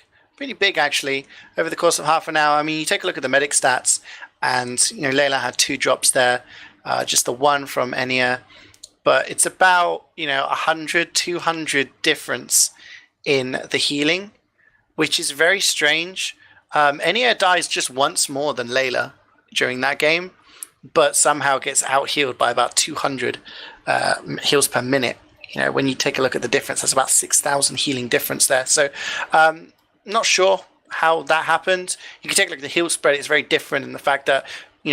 actually over the course of half an hour. I mean, you take a look at the medic stats, and you know Layla had 2 drops there, just the one from Enya, but it's about 100, 200 difference in the healing, which is very strange. Enya dies just once more than Layla during that game, but somehow gets out healed by about 200 heals per minute. You know, when you take a look at the difference, that's about 6,000 healing difference there. So, not sure how that happened. You can take a look at the heal spread. It's very different in the fact that,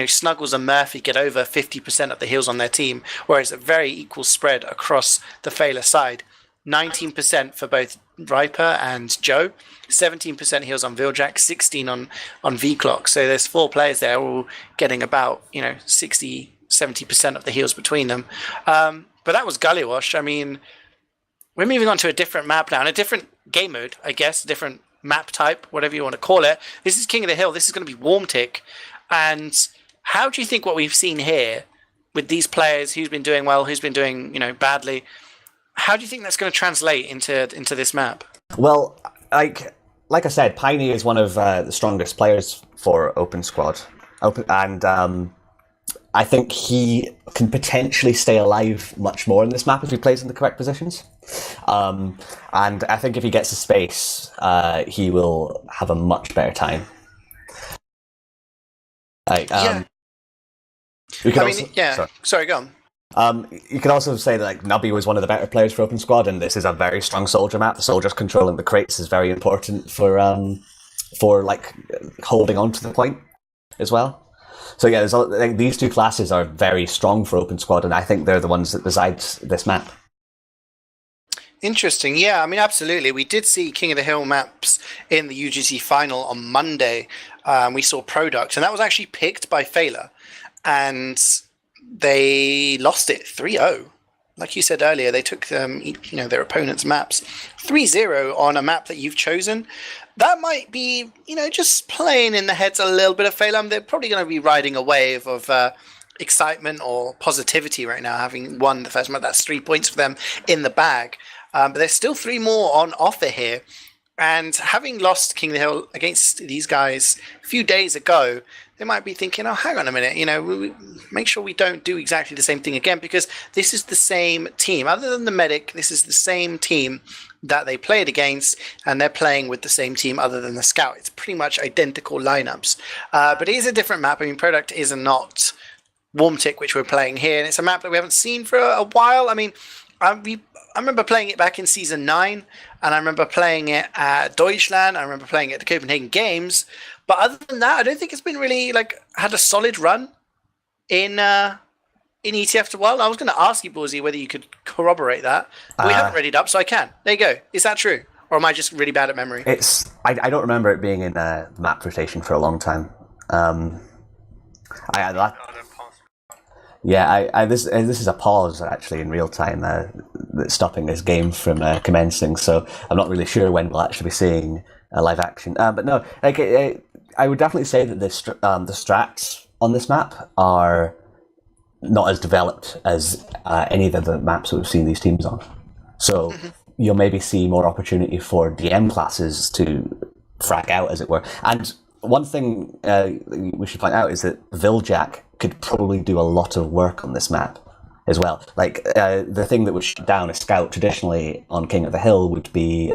Snuggles and Murphy get over 50% of the heals on their team, whereas a very equal spread across the Feila side. 19% for both Riper and Joe, 17% heals on Viljak, 16 on Vclox. So there's 4 players there all getting about, 60, 70% of the heals between them. But that was Gullywash. I mean, we're moving on to a different map now, and a different game mode, I guess, a different map type, whatever you want to call it. This is King of the Hill. This is going to be Warm Tick. And how do you think what we've seen here with these players, who's been doing well, who's been doing, badly, how do you think that's going to translate into this map? Well, like I said, Piney is one of the strongest players for Open Squad. And I think he can potentially stay alive much more in this map if he plays in the correct positions. And I think if he gets the space, he will have a much better time. Sorry, go on. You could also say that Nubby was one of the better players for Open Squad, and this is a very strong soldier map. The soldiers controlling the crates is very important for holding on to the point as well. So yeah, these 2 classes are very strong for Open Squad, and I think they're the ones that decide this map. Interesting. Yeah, I mean, absolutely. We did see King of the Hill maps in the UGC final on Monday. We saw Product, and that was actually picked by Feila, and they lost it 3-0. Like you said earlier, they took their opponent's maps 3-0 on a map that you've chosen. That might be, just playing in the heads a little bit of Feila. They're probably going to be riding a wave of excitement or positivity right now, having won the first map. That's 3 points for them in the bag. But there's still 3 more on offer here. And having lost King of the Hill against these guys a few days ago, they might be thinking, oh, hang on a minute, we make sure we don't do exactly the same thing again, because this is the same team. Other than the medic, this is the same team that they played against, and they're playing with the same team other than the scout. It's pretty much identical lineups. But it is a different map. I mean, Product is not Warm Tick, which we're playing here, and it's a map that we haven't seen for a while. I mean, I remember playing it back in Season 9, and I remember playing it at Deutschland, I remember playing it at the Copenhagen Games, but other than that, I don't think it's been really, had a solid run in in ETF2L? I was going to ask you, ballzy, whether you could corroborate that. But we haven't read it up, so I can. There you go. Is that true? Or am I just really bad at memory? I don't remember it being in map rotation for a long time. This is a pause actually in real time that's stopping this game from commencing. So I'm not really sure when we'll actually be seeing live action. But no, like I would definitely say that the strats on this map are not as developed as any of the maps that we've seen these teams on. So you'll maybe see more opportunity for DM classes to frag out, as it were. And one thing we should point out is that Viljak could probably do a lot of work on this map as well. Like, the thing that would shut down a scout traditionally on King of the Hill would be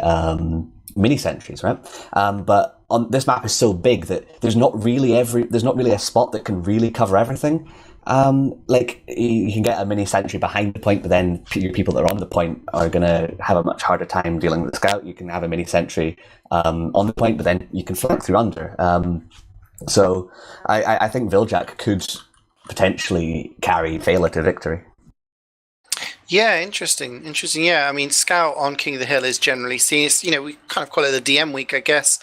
mini sentries, right? But on this map is so big that there's not really a spot that can really cover everything. Like, you can get a mini sentry behind the point, but then your people that are on the point are going to have a much harder time dealing with the scout. You can have a mini sentry on the point, but then you can flank through under. So I think Viljak could potentially carry Feila to victory. Yeah, interesting. Yeah, I mean, Scout on King of the Hill is generally seen. It's, we kind of call it the DM week, I guess.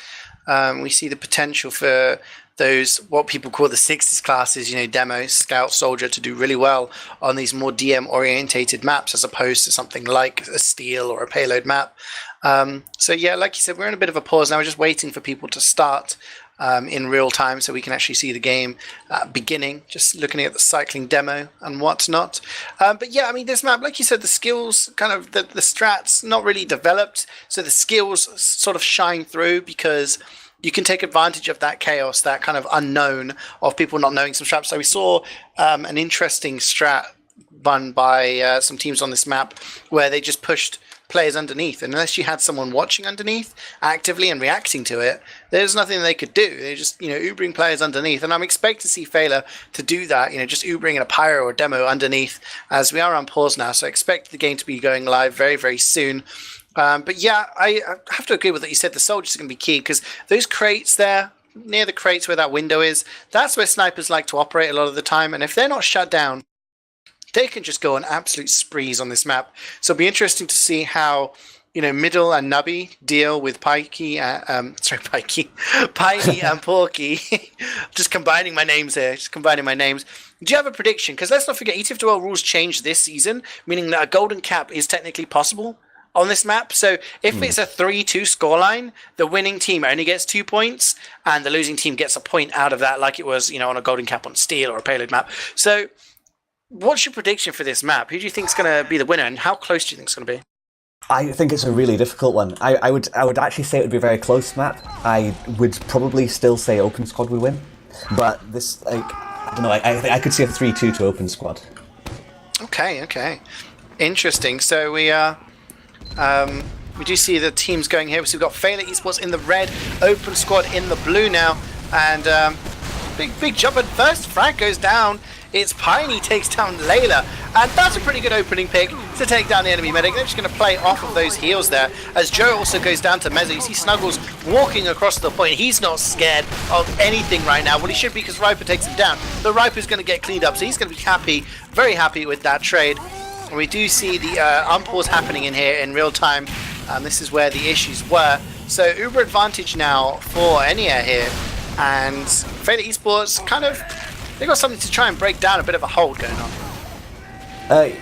We see the potential for those, what people call the 60s classes, Demo, Scout, Soldier, to do really well on these more DM-orientated maps as opposed to something like a Steel or a Payload map. So yeah, like you said, we're in a bit of a pause now. We're just waiting for people to start in real time so we can actually see the game beginning, just looking at the cycling demo and whatnot. But yeah, I mean, this map, like you said, the skills, kind of the strats, not really developed. So the skills sort of shine through because you can take advantage of that chaos, that kind of unknown of people not knowing some strats. So we saw an interesting strat run by some teams on this map where they just pushed players underneath, and unless you had someone watching underneath actively and reacting to it, there's nothing they could do. They're just Ubering players underneath, and I'm expecting to see Feila to do that, just Ubering in a pyro or demo underneath, as we are on pause now, so I expect the game to be going live very, very soon. But yeah, I have to agree with what you said. The soldiers are going to be key because those crates there, near the crates where that window is, that's where snipers like to operate a lot of the time, and if they're not shut down, they can just go on absolute sprees on this map. So it'll be interesting to see how, Middle and Nubby deal with Pikey and Porky. Just combining my names here. Do you have a prediction? Because let's not forget, ETF2L rules changed this season, meaning that a golden cap is technically possible on this map. So if it's a 3-2 scoreline, the winning team only gets 2 points, and the losing team gets a point out of that, like it was, on a golden cap on Steel or a Payload map. So what's your prediction for this map? Who do you think is going to be the winner, and how close do you think it's going to be? I think it's a really difficult one. I would actually say it would be a very close map. I would probably still say Open Squad would win, but this, I don't know. I could see a 3-2 to Open Squad. Okay, interesting. So we do see the teams going here. So we've got Feila eSports in the red, Open Squad in the blue now, and big jump, and first frag goes down. It's Piney takes down Layla, and that's a pretty good opening pick to take down the enemy medic. They're just going to play off of those heals there, as Joe also goes down to Mezzo. You see Snuggles walking across the point. He's not scared of anything right now. Well, he should be, because Riper takes him down. The Riper's going to get cleaned up, so he's going to be happy, very happy with that trade. And we do see the unpause happening in here in real time. This is where the issues were. So Uber advantage now for Enia here, and Feila eSports kind of, they've got something to try and break down a bit of a hold going on. They've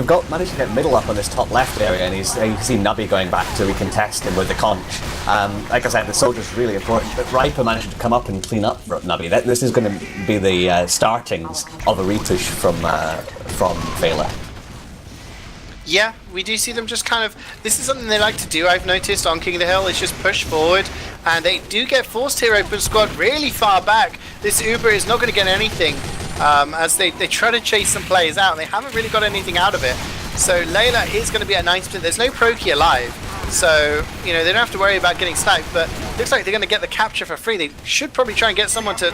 got managed to get Middle up on this top left area, and you can see Nubby going back to recontest him with the conch. Like I said, the soldier's really important, but Riper managed to come up and clean up Nubby. This is going to be the startings of a retouch from Feila. Yeah, we do see them just kind of, this is something they like to do, I've noticed, on King of the Hill, is just push forward, and they do get forced here, Open Squad, really far back. This Uber is not going to get anything, as they try to chase some players out, and they haven't really got anything out of it. So Layla is going to be at 90%, there's no Proki alive, so, they don't have to worry about getting sniped, but looks like they're going to get the capture for free. They should probably try and get someone to...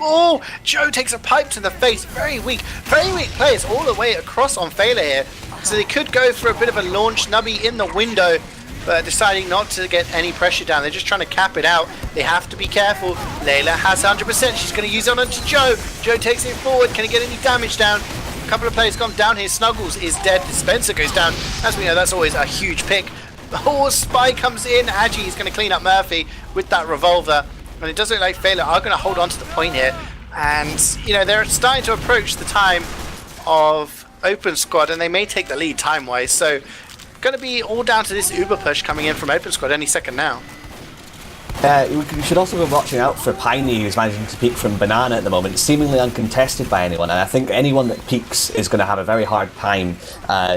Oh, Joe takes a pipe to the face, very weak players all the way across on Feila here. So they could go for a bit of a launch. Nubby in the window, but deciding not to get any pressure down. They're just trying to cap it out. They have to be careful. Layla has 100%. She's going to use it onto Joe. Joe takes it forward. Can he get any damage down? A couple of players gone down here. Snuggles is dead. Spencer goes down. As we know, that's always a huge pick. Oh, Spy comes in. Agi is going to clean up Murphy with that revolver. And it does look like Feila are going to hold on to the point here. And, you know, they're starting to approach the time of Open Squad, and they may take the lead time-wise. So, going to be all down to this Uber push coming in from Open Squad any second now. We should also be watching out for Piney, who's managing to peek from Banana at the moment, seemingly uncontested by anyone, and I think anyone that peeks is going to have a very hard time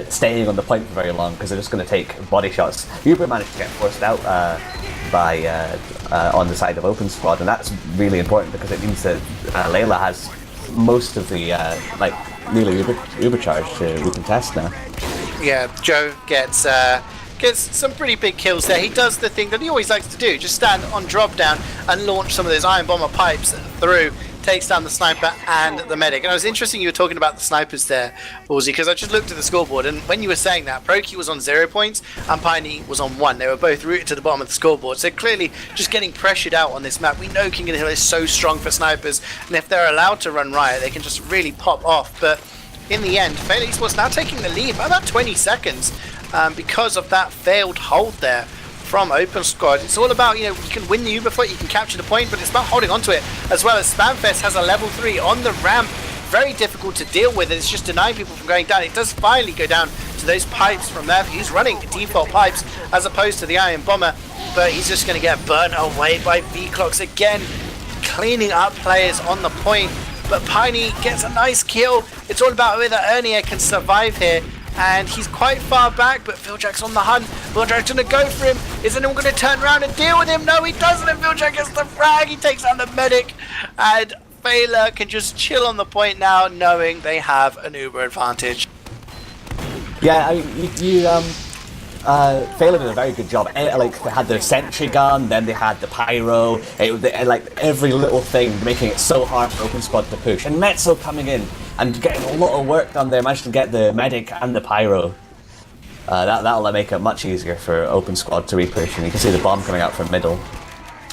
staying on the point for very long, because they're just going to take body shots. Uber managed to get forced out on the side of Open Squad, and that's really important because it means that Layla has most of the nearly Uber charge to recontest now. Yeah, Joe gets some pretty big kills there. He does the thing that he always likes to do, just stand on drop down and launch some of those Iron Bomber pipes through, takes down the sniper and the medic. And it was interesting you were talking about the snipers there, ballzy, because I just looked at the scoreboard, and when you were saying that, Proki was on 0 points and Piney was on 1. They were both rooted to the bottom of the scoreboard, so clearly just getting pressured out on this map. We know King of the Hill is so strong for snipers, and if they're allowed to run riot, they can just really pop off. But in the end, Feila eSports now taking the lead by about 20 seconds because of that failed hold there from Open Squad. It's all about, you can win the Uber fight, you can capture the point, but it's about holding on to it, as well as Spamfest has a level 3 on the ramp. Very difficult to deal with. It's just denying people from going down. It does finally go down to those pipes from Murphy. He's running default pipes as opposed to the Iron Bomber, but he's just going to get burnt away by V-Clocks again, cleaning up players on the point. But Piney gets a nice kill. It's all about whether Ernier can survive here. And he's quite far back, but Philjack's on the hunt. Philjack's going to go for him. Is anyone going to turn around and deal with him? No, he doesn't, and Philjack gets the frag. He takes out the medic. And Feila can just chill on the point now, knowing they have an Uber advantage. Yeah, Feila did a very good job. They had their sentry gun, then they had the pyro, every little thing, making it so hard for Open Squad to push. And Metzo coming in and getting a lot of work done there, managed to get the medic and the pyro. That'll make it much easier for Open Squad to repush, and you can see the bomb coming out from middle.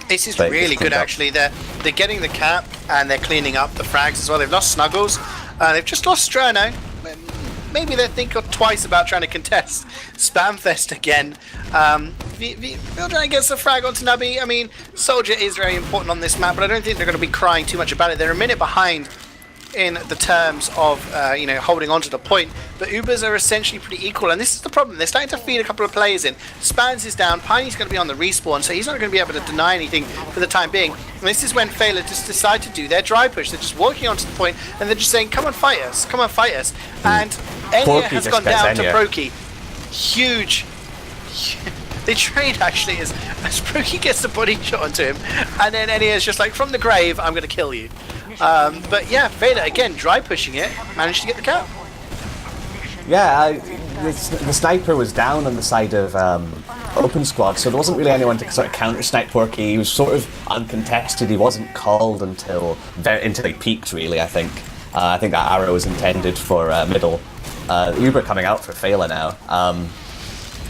This is really good, actually. They're getting the cap, and they're cleaning up the frags as well. They've lost Snuggles, they've just lost Strano. Maybe they think twice about trying to contest Spamfest again. Vildran gets the frag onto Nubby. I mean, Soldier is very important on this map, but I don't think they're going to be crying too much about it. They're a minute behind in the terms of holding on to the point, but Ubers are essentially pretty equal, and this is the problem. They're starting to feed a couple of players in. Spans is down, Piney's going to be on the respawn, so he's not going to be able to deny anything for the time being. And this is when Feila just decide to do their dry push. They're just walking onto the point, and they're just saying, come on, fight us, come on, fight us. And Enya has gone down to Proki. Huge. They trade actually as Proki gets the body shot onto him, and then Enya's just like, from the grave, I'm going to kill you. But yeah, Feila again dry pushing it, managed to get the cap. Yeah, the sniper was down on the side of Open Squad, so there wasn't really anyone to sort of counter snipe Porky. He was sort of uncontested. He wasn't called until he peaked. Really, I think that arrow was intended for middle. Uber coming out for Feila now.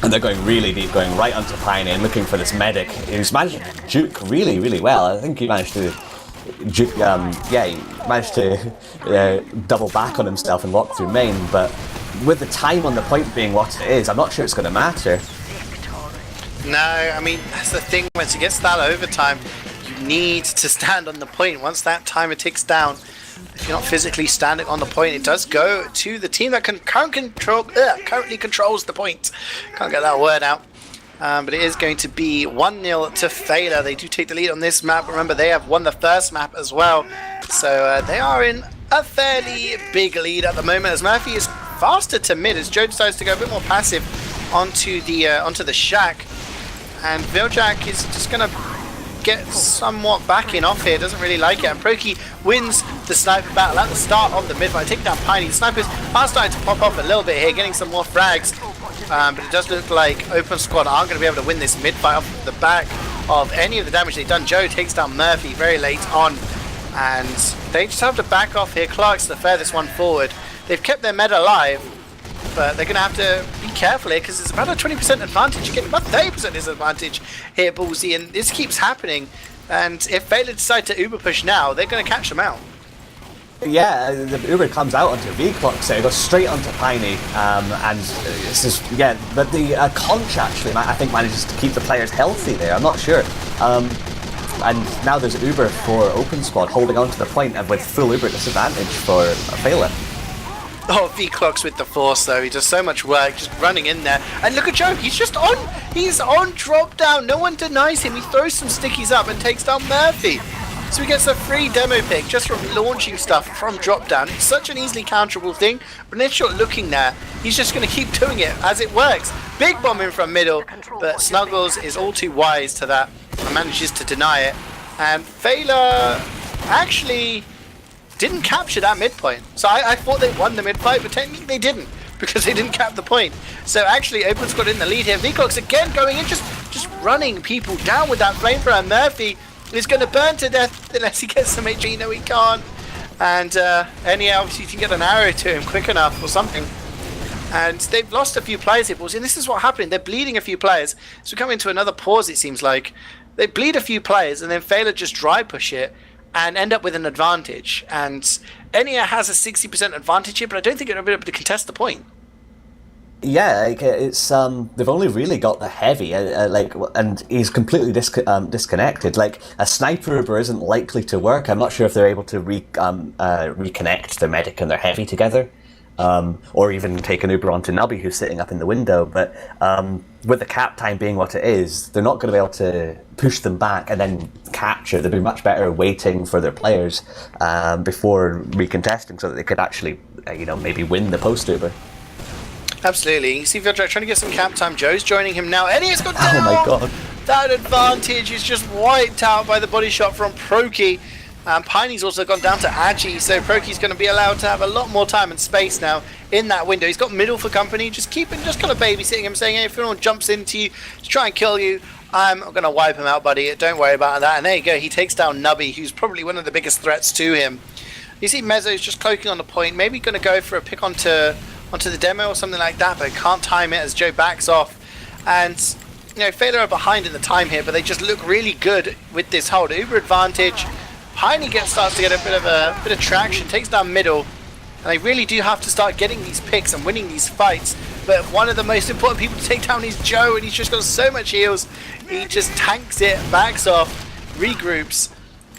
And they're going really deep, going right onto Piney and looking for this medic who's managed to juke really, really well. I think he managed to juke, he managed to double back on himself and walk through main, but with the time on the point being what it is, I'm not sure it's going to matter. No, I mean, that's the thing, once it gets that overtime, you need to stand on the point. Once that timer ticks down, if you're not physically standing on the point, it does go to the team that currently controls the point. Can't get that word out. But it is going to be 1-0 to Feila. They do take the lead on this map. Remember, they have won the first map as well. So they are in a fairly big lead at the moment, as Murphy is faster to mid, as Joe decides to go a bit more passive onto the shack. And Viljack is just going to get somewhat backing off here, doesn't really like it, and Proki wins the sniper battle at the start of the mid-fight, taking down Piney. The snipers are starting to pop off a little bit here, getting some more frags, but it does look like Open Squad aren't going to be able to win this mid-fight off the back of any of the damage they've done. Joe takes down Murphy very late on, and they just have to back off here. Clark's the furthest one forward. They've kept their med alive, but they're going to have to be careful here because it's about a 20% advantage. You're getting about 30% disadvantage here, ballzy, and this keeps happening. And if Feila decide to Uber push now, they're going to catch them out. Yeah, the Uber comes out onto V-Clock, so it goes straight onto Piney, and this is, yeah, but the Conch actually, I think, manages to keep the players healthy there, I'm not sure. And now there's Uber for Open Squad holding on to the point and with full Uber disadvantage for Feila. Oh, V-Clock's with the force though, he does so much work, just running in there. And look at Joe, he's on drop down, no one denies him, he throws some stickies up and takes down Murphy. So he gets a free demo pick just from launching stuff from drop down. It's such an easily counterable thing, but initial looking there, he's just going to keep doing it as it works. Big bomb in from middle, but Snuggles is all too wise to that and manages to deny it. And Feila actually didn't capture that midpoint. So I thought they won the mid-fight, but technically they didn't, because they didn't cap the point. So actually Open Squad in the lead here. V-Clock's again going in, just running people down with that flamethrower. Murphy is going to burn to death unless he gets some HE. No, he can't. And anyhow, obviously you can get an arrow to him quick enough or something. And they've lost a few players here, boys. And this is what happened. They're bleeding a few players. So we come into another pause, it seems like. They bleed a few players and then Feila just dry push it and end up with an advantage. And Enya has a 60% advantage here, but I don't think it'll be able to contest the point. Yeah, like, it's they've only really got the heavy, and he's completely disconnected. Like, a sniper Uber isn't likely to work. I'm not sure if they're able to reconnect their medic and their heavy together, or even take an Uber onto Nubby who's sitting up in the window. But with the cap time being what it is, they're not going to be able to push them back and then capture. They'd be much better waiting for their players before recontesting, so that they could actually, maybe win the post Uber. Absolutely. You see Vietrak trying to get some camp time. Joe's joining him now. Enya's got down! Oh my god. That advantage is just wiped out by the body shot from Proki. And Piney's also gone down to Agi, so Proki's going to be allowed to have a lot more time and space now in that window. He's got middle for company, just kind of babysitting him, saying, hey, if anyone jumps into you to try and kill you, I'm going to wipe him out, buddy. Don't worry about that. And there you go. He takes down Nubby, who's probably one of the biggest threats to him. You see Mezzo's just cloaking on the point, maybe going to go for a pick onto the demo or something like that, but can't time it as Joe backs off. And Feila are behind in the time here, but they just look really good with this hold. Uber advantage. Piney starts to get a bit of traction, takes down middle, and they really do have to start getting these picks and winning these fights. But one of the most important people to take down is Joe, and he's just got so much heals. He just tanks it, backs off, regroups,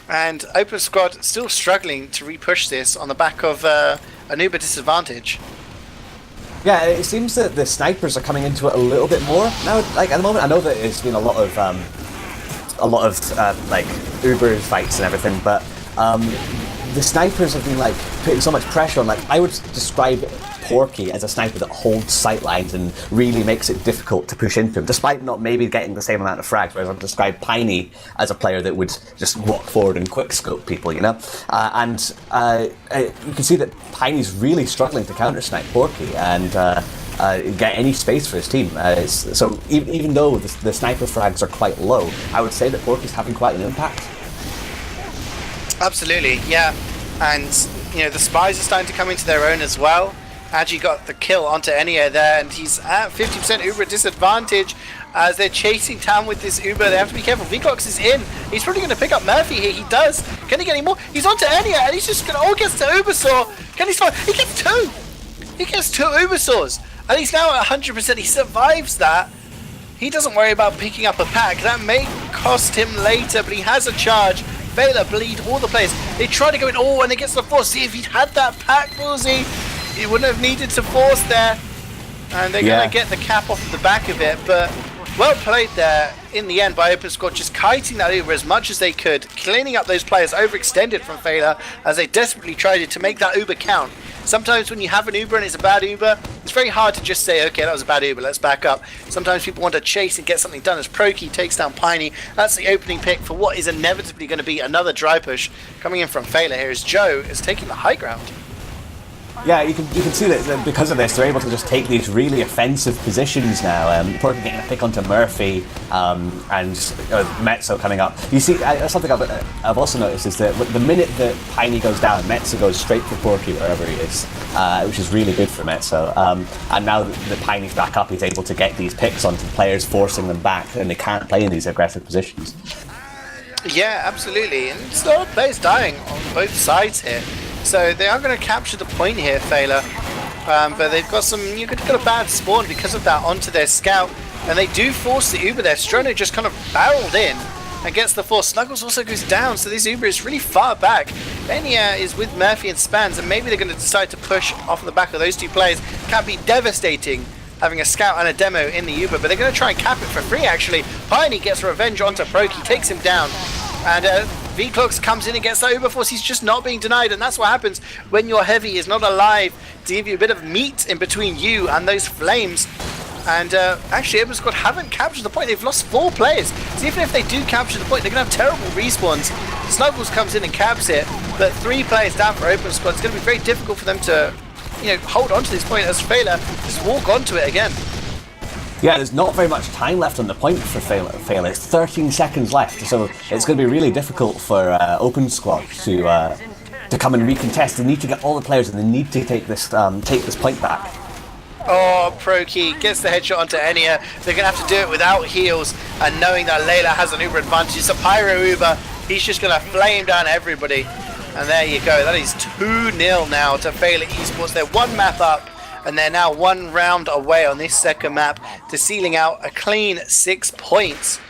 and Open Squad still struggling to repush this on the back of an Uber disadvantage. Yeah, it seems that the snipers are coming into it a little bit more now. Like at the moment, I know that it's been a lot of like Uber fights and everything, but the snipers have been like putting so much pressure on. Like, I would describe Porky as a sniper that holds sight lines and really makes it difficult to push into him, despite not maybe getting the same amount of frags. Whereas I'd describe Piney as a player that would just walk forward and quick scope people, and you can see that Piney's really struggling to counter snipe Porky and get any space for his team. So even though the sniper frags are quite low, I would say that Porky's having quite an impact. Absolutely, yeah. And the spies are starting to come into their own as well. Agi got the kill onto Enya there, and he's at 50% Uber disadvantage as they're chasing down with this Uber. They have to be careful. Vclox is in. He's probably going to pick up Murphy here. He does. Can he get any more? He's onto Enya, and he's just going to gets to Ubersaw. Can he survive? He gets two. He gets two Ubersaws, and he's now at 100%. He survives that. He doesn't worry about picking up a pack. That may cost him later, but he has a charge. Feila bleed all the players. They try to go in, and it gets the force. See, if he'd had that pack, ballzy, he wouldn't have needed to force there. And they're going to get the cap off the back of it. But well played there in the end by Open Squad, just kiting that Uber as much as they could, cleaning up those players overextended from Feila as they desperately tried to make that Uber count. Sometimes when you have an Uber and it's a bad Uber, it's very hard to just say, okay, that was a bad Uber, let's back up. Sometimes people want to chase and get something done. As Proki takes down Piney, that's the opening pick for what is inevitably going to be another dry push. Coming in from Feila here is Joe is taking the high ground. Yeah, you can see that because of this, they're able to just take these really offensive positions now. Porky getting a pick onto Murphy, and Metzo coming up. You see, something I've also noticed is that the minute that Piney goes down, Metzo goes straight for Porky wherever he is, which is really good for Metzo. And now that Piney's back up, he's able to get these picks onto the players, forcing them back, and they can't play in these aggressive positions. Yeah, absolutely. And there's a lot of players dying on both sides here. So they are going to capture the point here, Feila. But they've got you've got a bad spawn because of that onto their scout. And they do force the Uber there. Strono just kind of barreled in and gets the force. Snuggles also goes down, so this Uber is really far back. Enya is with Murphy and Spans, and maybe they're going to decide to push off the back of those two players. Can be devastating having a scout and a demo in the Uber, but they're going to try and cap it for free, actually. Piney gets revenge onto Proki, takes him down. And Wiethoofd comes in and gets that Uber force. He's just not being denied, and that's what happens when your heavy is not alive to give you a bit of meat in between you and those flames. And actually, Open Squad haven't captured the point. They've lost 4 players. So even if they do capture the point, they're going to have terrible respawns. Snuggles comes in and caps it, but 3 players down for Open Squad. It's going to be very difficult for them to, hold on to this point as Feila just walk onto it again. Yeah, there's not very much time left on the point for Feila. It's 13 seconds left, so it's going to be really difficult for Open Squad to come and recontest. They need to get all the players, and they need to take this point back. Oh, Proki gets the headshot onto Enya. They're going to have to do it without heals, and knowing that Layla has an Uber advantage. It's a Pyro Uber. He's just going to flame down everybody. And there you go. That is 2-0 now to Feila eSports. They're 1 map up, and they're now 1 round away on this second map to sealing out a clean 6 points.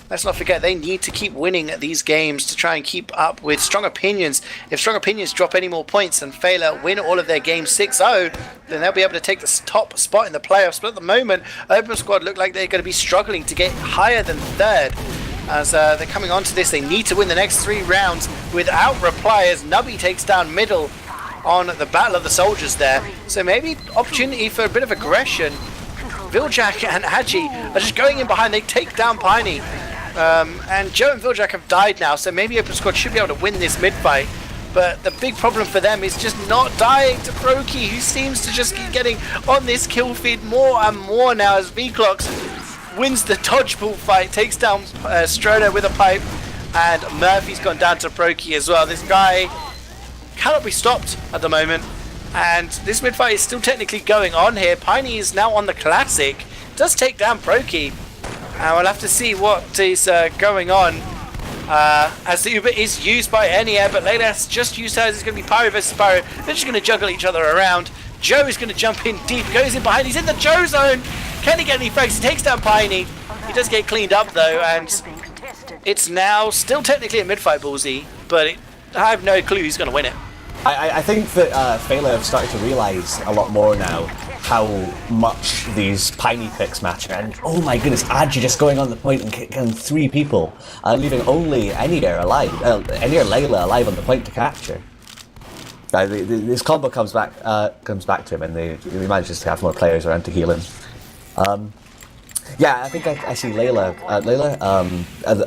Let's not forget, they need to keep winning these games to try and keep up with Strong Opinions. If Strong Opinions drop any more points and Feila win all of their games 6-0, then they'll be able to take the top spot in the playoffs. But at the moment, Open Squad look like they're going to be struggling to get higher than 3rd. As they're coming onto this, they need to win the next 3 rounds without reply, as Nubby takes down middle on the Battle of the Soldiers there. So maybe opportunity for a bit of aggression. Viljak and Agi are just going in behind. They take down Piney. And Joe and Viljak have died now, so maybe Open Squad should be able to win this mid-fight. But the big problem for them is just not dying to Proki, who seems to just keep getting on this kill feed more and more now as Vclox wins the dodgeball fight, takes down Strono with a pipe, and Murphy's gone down to Proki as well. This guy cannot be stopped at the moment, and this mid-fight is still technically going on here. Piney is now on the Classic, does take down Proki. And we'll have to see what is going on as the Uber is used by Enya, but Layla's just used hers. It's going to be Pyro versus Pyro. They're just going to juggle each other around. Joe is going to jump in deep, goes in behind. He's in the Joe zone. Can he get any frags? He takes down Piney. He does get cleaned up though, and it's now still technically a mid-fight, ballzy, but I have no clue who's going to win it. I think that Feila have started to realise a lot more now how much these Piney picks matter. And oh my goodness, Adji just going on the point and killing 3 people, leaving only Enya alive, Layla alive on the point to capture. This combo comes back to him, and he manages to have more players around to heal him. Yeah, I think I see Layla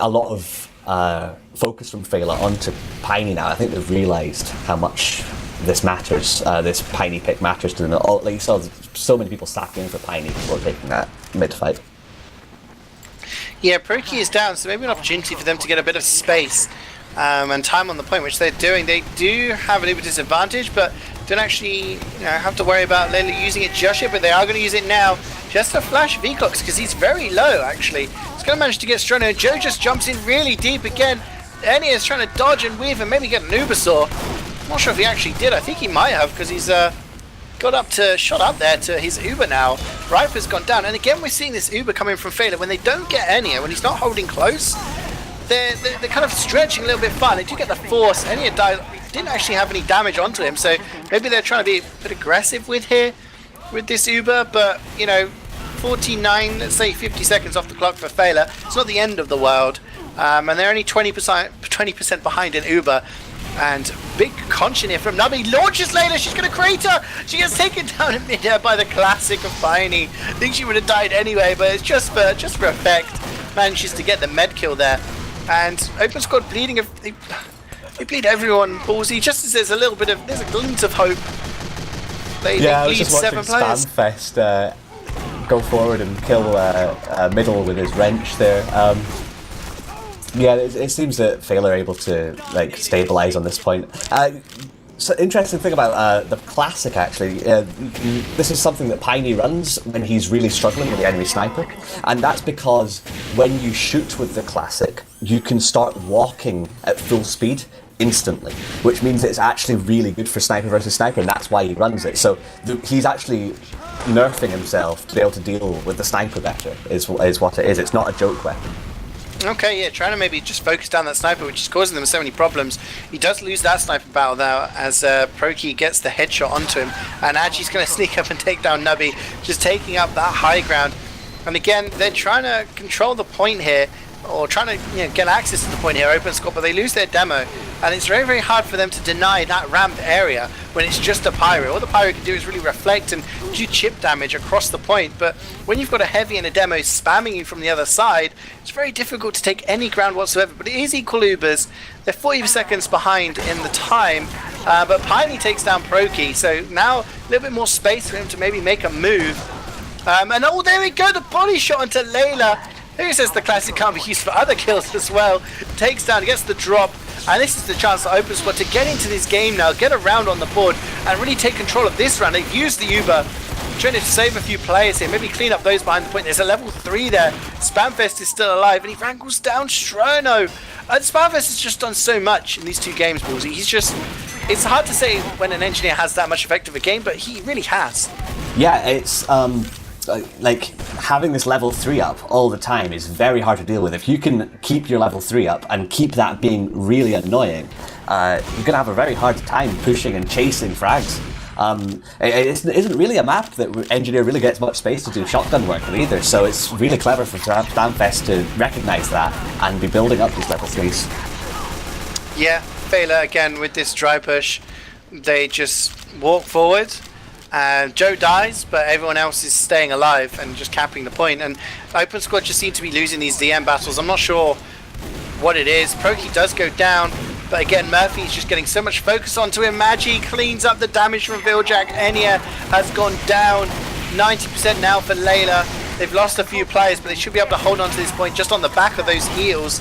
a lot of focus from Feila onto Piney now. I think they've realised how much this matters, this Piney pick matters to them. Like you saw, so many people stacking for Piney before taking that mid-fight. Yeah, Proki is down, so maybe an opportunity for them to get a bit of space and time on the point, which they're doing. They do have a little bit of disadvantage, but don't actually have to worry about Layla using it just yet, but they are going to use it now just to flash Vclox, because he's very low, actually. He's going to manage to get Strono, and Joe just jumps in really deep again. Enya is trying to dodge and weave and maybe get an Ubersaw. I'm not sure if he actually did. I think he might have, because he's shot up there to his Uber now. Riper's gone down, and again we're seeing this Uber coming from Feila. When they don't get Enya, when he's not holding close, they're kind of stretching a little bit far. They do get the force. Enya didn't actually have any damage onto him, so maybe they're trying to be a bit aggressive with this Uber, but 49, let's say 50 seconds off the clock for Feila. It's not the end of the world, and they're only 20% behind in Uber. And big conch in here from Nubby. Launches Layla. She's going to crater. She gets taken down in midair by the classic of Piney. I think she would have died anyway, but it's just for effect. Manages to get the med kill there. And Open Squad bleeding. They bleed everyone, ballzy. Just as there's a glint of hope. They I was lead just watching 7 players. Spamfest go forward and kill middle with his wrench there. It seems that Feila are able to like stabilize on this point. So interesting thing about the classic actually, this is something that Piney runs when he's really struggling with the enemy sniper, and that's because when you shoot with the classic, you can start walking at full speed instantly, which means it's actually really good for sniper versus sniper, and that's why he runs it. So he's actually nerfing himself to be able to deal with the sniper better, is what it is. It's not a joke weapon. Okay, yeah, trying to maybe just focus down that sniper, which is causing them so many problems. He does lose that sniper battle now as Proki gets the headshot onto him, and Agi's going to sneak up and take down Nubby, just taking up that high ground. And again, they're trying to control the point here, or trying to get access to the point here, open score, but they lose their demo, and it's very, very hard for them to deny that ramp area when it's just a pyro. All the pyro can do is really reflect and do chip damage across the point, but when you've got a heavy and a demo spamming you from the other side, it's very difficult to take any ground whatsoever. But it is equal Ubers. They're 40 seconds behind in the time, but Piney takes down Proki, so now a little bit more space for him to maybe make a move. And oh, there we go, the body shot onto Layla. Who says the classic can't be used for other kills as well? Takes down, gets the drop, and this is the chance for Open Squad to get into this game now, get a round on the board, and really take control of this round. They've used the Uber, trying to save a few players here, maybe clean up those behind the point. There's a level 3 there. Spamfest is still alive, and he wrangles down Strono. And Spamfest has just done so much in these 2 games, ballzy. He's just... It's hard to say when an engineer has that much effect of a game, but he really has. Yeah, it's... like having this level 3 up all the time is very hard to deal with. If you can keep your level 3 up and keep that being really annoying, you're going to have a very hard time pushing and chasing frags. It isn't really a map that Engineer really gets much space to do shotgun work with either, so it's really clever for Spamfest to recognise that and be building up these level 3s. Yeah, Feila again with this dry push. They just walk forward. Joe dies, but everyone else is staying alive and just capping the point. And Open Squad just seem to be losing these DM battles. I'm not sure what it is. Proki does go down, but again, Murphy's just getting so much focus onto him. Magi cleans up the damage from Viljack. Enya has gone down. 90% now for Layla. They've lost a few players, but they should be able to hold on to this point just on the back of those heals.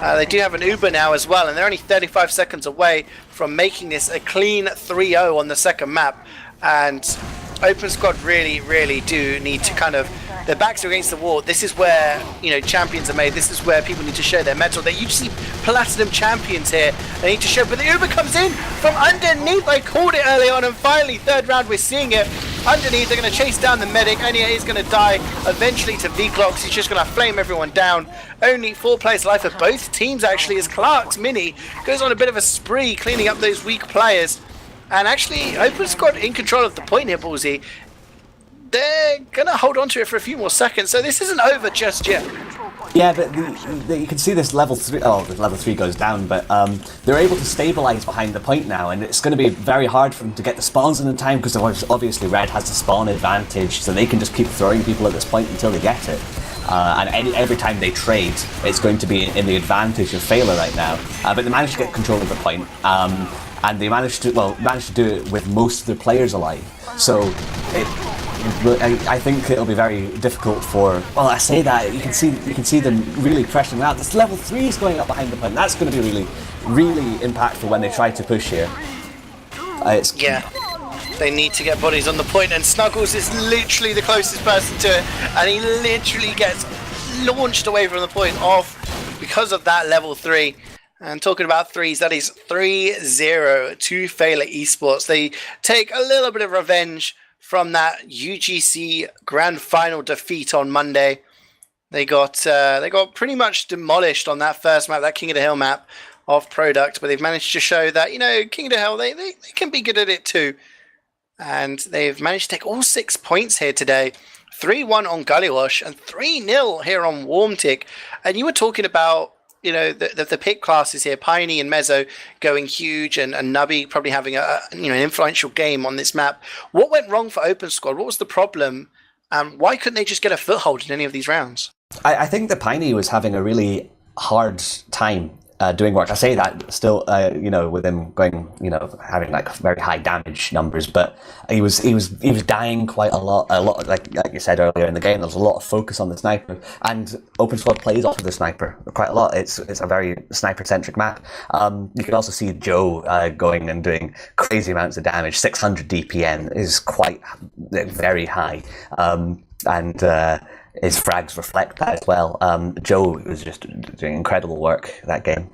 They do have an Uber now as well, and they're only 35 seconds away from making this a clean 3-0 on the second map. And Open Squad really, really do need to kind of... Their backs are against the wall. This is where, champions are made. This is where people need to show their mettle. They usually platinum champions here. They need to show... But the Uber comes in from underneath. I called it early on, and finally, third round, we're seeing it. Underneath, they're going to chase down the medic. Enya is going to die eventually to V-Clocks. He's just going to flame everyone down. Only 4 players alive for both teams, actually, as Clark's Mini goes on a bit of a spree, cleaning up those weak players. And actually, Open Squad in control of the point here, ballzy. They're going to hold on to it for a few more seconds, so this isn't over just yet. Yeah, but you can see this level 3... Oh, the level 3 goes down, but they're able to stabilise behind the point now, and it's going to be very hard for them to get the spawns in time, because obviously Red has the spawn advantage, so they can just keep throwing people at this point until they get it. And every time they trade, it's going to be in the advantage of Feila right now. But they managed to get control of the point. And they managed to do it with most of the players alive. So I think it'll be very difficult for... Well, I say that you can see them really pressuring out. This level 3 is going up behind the point. That's going to be really, really impactful when they try to push here. Yeah, they need to get bodies on the point, and Snuggles is literally the closest person to it, and he literally gets launched away from the point off because of that level 3. And talking about 3s, that is 3-0 to Feila eSports. They take a little bit of revenge from that UGC Grand Final defeat on Monday. They got pretty much demolished on that first map, that King of the Hill map of Product, but they've managed to show that, King of the Hill, they can be good at it too. And they've managed to take all 6 points here today. 3-1 on Gullywash and 3-0 here on Warmtick. And you were talking about the pick classes here, Piney and Mezzo going huge, and Nubby probably having an influential game on this map. What went wrong for Open Squad? What was the problem? Why couldn't they just get a foothold in any of these rounds? I think that Piney was having a really hard time doing work. I say that still, with him going, having like very high damage numbers, but he was dying quite a lot. Like you said earlier in the game, there was a lot of focus on the sniper, and Open Squad plays off of the sniper quite a lot. It's a very sniper centric map. You can also see Joe going and doing crazy amounts of damage. 600 DPM is quite very high, and his frags reflect that as well. Joe was just doing incredible work that game.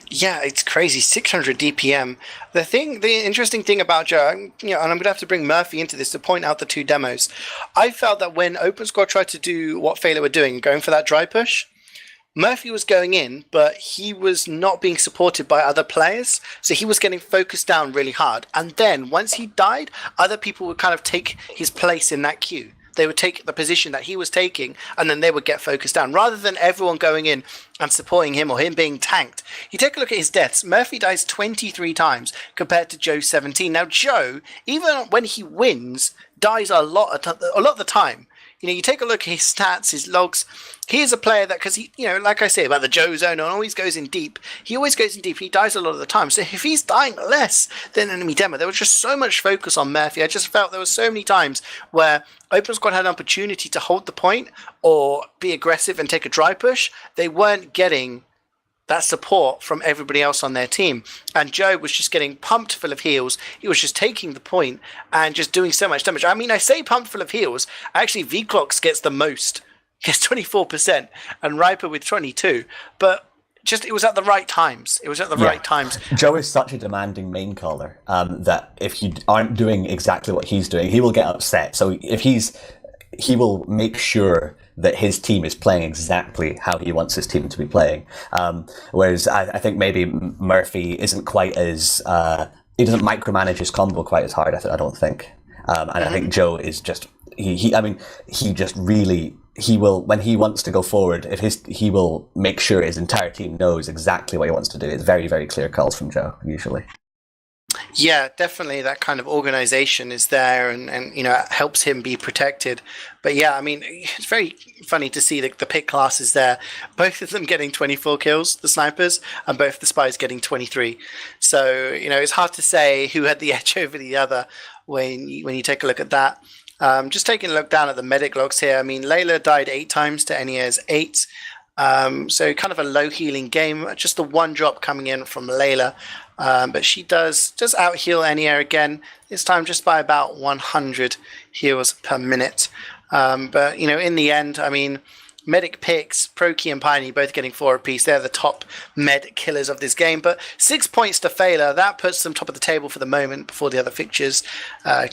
Yeah, it's crazy. 600 DPM. The interesting thing about Joe, and I'm going to have to bring Murphy into this to point out the two demos. I felt that when Open Squad tried to do what Feila were doing, going for that dry push, Murphy was going in, but he was not being supported by other players, so he was getting focused down really hard. And then once he died, other people would kind of take his place in that queue. They would take the position that he was taking, and then they would get focused down. Rather than everyone going in and supporting him or him being tanked, you take a look at his deaths. Murphy dies 23 times compared to Joe 17. Now, Joe, even when he wins, dies a lot of the time. You take a look at his stats, his logs. He is a player that, because he, like I say about the Joe zone, always goes in deep. He always goes in deep. He dies a lot of the time. So if he's dying less than enemy demo, there was just so much focus on Murphy. I just felt there was so many times where Open Squad had an opportunity to hold the point or be aggressive and take a dry push. They weren't getting that support from everybody else on their team. And Joe was just getting pumped full of heals. He was just taking the point and just doing so much damage. I mean, I say pumped full of heals. Actually, V-Clocks gets the most. Gets 24% and Riper with 22. But just, it was at the right times. It was at the right times. Joe is such a demanding main caller that if you aren't doing exactly what he's doing, he will get upset. So if he will make sure that his team is playing exactly how he wants his team to be playing. Whereas I think maybe Murphy isn't quite as... he doesn't micromanage his combo quite as hard, I don't think. And I think Joe is just... He just really... He will, when he wants to go forward, he will make sure his entire team knows exactly what he wants to do. It's very, very clear calls from Joe, usually. Yeah, definitely that kind of organization is there and it helps him be protected. But yeah, I mean, it's very funny to see the pick classes there. Both of them getting 24 kills, the snipers, and both the spies getting 23. So, it's hard to say who had the edge over the other when you take a look at that. Just taking a look down at the medic logs here. I mean, Layla died 8 times to Enia's 8. So kind of a low healing game. Just the one drop coming in from Layla. But she does out heal Enia again, this time just by about 100 heals per minute. But in the end, I mean, medic picks, Proki and Piney both getting 4 apiece. They're the top med killers of this game. But 6 points to Feila. That puts them top of the table for the moment before the other fixtures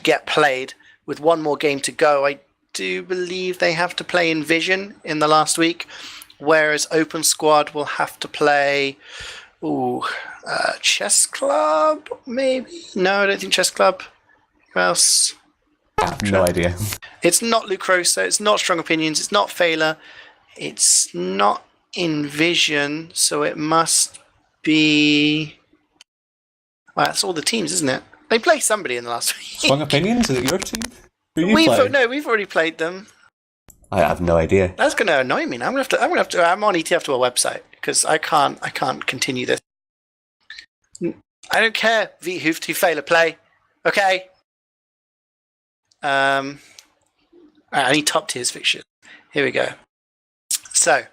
get played. With one more game to go, I do believe they have to play Envision in the last week, whereas Open Squad will have to play Chess Club, maybe? No, I don't think Chess Club. Who else? I have no idea. It's not Lucrosa, it's not Strong Opinions, it's not Feila, it's not Envision, so it must be... Well, that's all the teams, isn't it? They play somebody in the last week. Strong Opinions? Is it your team? Who you play? No, we've already played them. I have no idea. That's going to annoy me. Now. I'm on ETF2L website because I can't continue this. I don't care. Wiethoofd, who Feila play. Okay. I need top tiers fixtures. Here we go. So,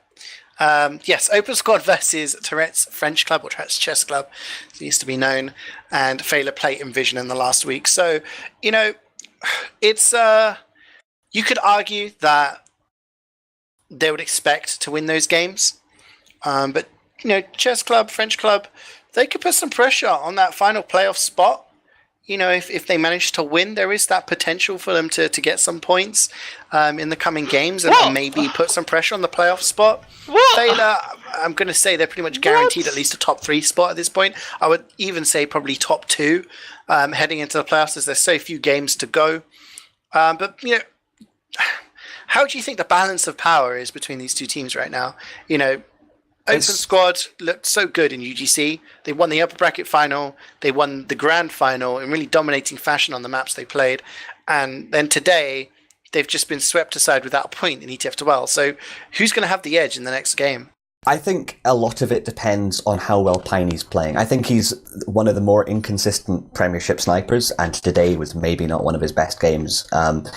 yes, Open Squad versus Tourette's French Club, or Tourette's Chess Club, as it used to be known, and Feila played Envision in the last week. So, it's you could argue that they would expect to win those games, but Chess Club, French Club, they could put some pressure on that final playoff spot. If they manage to win, there is that potential for them to get some points in the coming games and maybe put some pressure on the playoff spot. Feila, I'm going to say they're pretty much guaranteed at least a top 3 spot at this point. I would even say probably top 2 heading into the playoffs as there's so few games to go. But, how do you think the balance of power is between these two teams right now? Open Squad looked so good in UGC. They won the upper bracket final. They won the grand final in really dominating fashion on the maps they played. And then today, they've just been swept aside without a point in ETF2L. So who's going to have the edge in the next game? I think a lot of it depends on how well Piney's playing. I think he's one of the more inconsistent Premiership snipers, and today was maybe not one of his best games.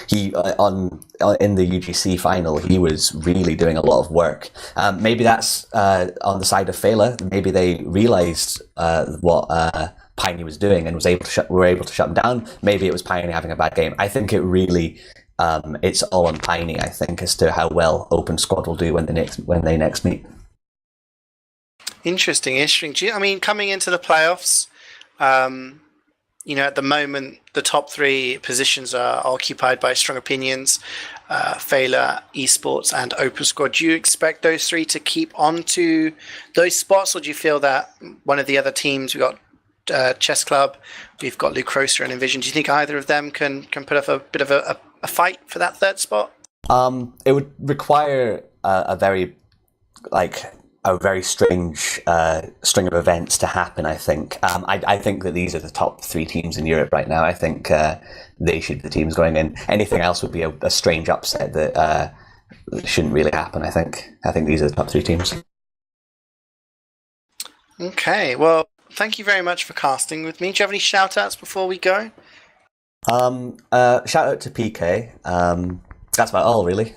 He in the UGC final, he was really doing a lot of work. Maybe that's on the side of Feila. Maybe they realised what Piney was doing and were able to shut him down. Maybe it was Piney having a bad game. I think it really. It's all on Piney, I think, as to how well Open Squad will do when they next meet. Interesting. I mean, coming into the playoffs, at the moment, the top three positions are occupied by Strong Opinions, Feila, eSports, and Open Squad. Do you expect those three to keep on to those spots, or do you feel that one of the other teams, we've got Chess Club, we've got Luke Roaster and Envision, do you think either of them can put up a bit of a fight for that third spot? It would require a very strange string of events to happen, I think. I think that these are the top three teams in Europe right now. I think they should be the teams going in. Anything else would be a strange upset that shouldn't really happen, I think. I think these are the top three teams. Okay, well, thank you very much for casting with me. Do you have any shout-outs before we go? Shout out to PK. That's about all, really.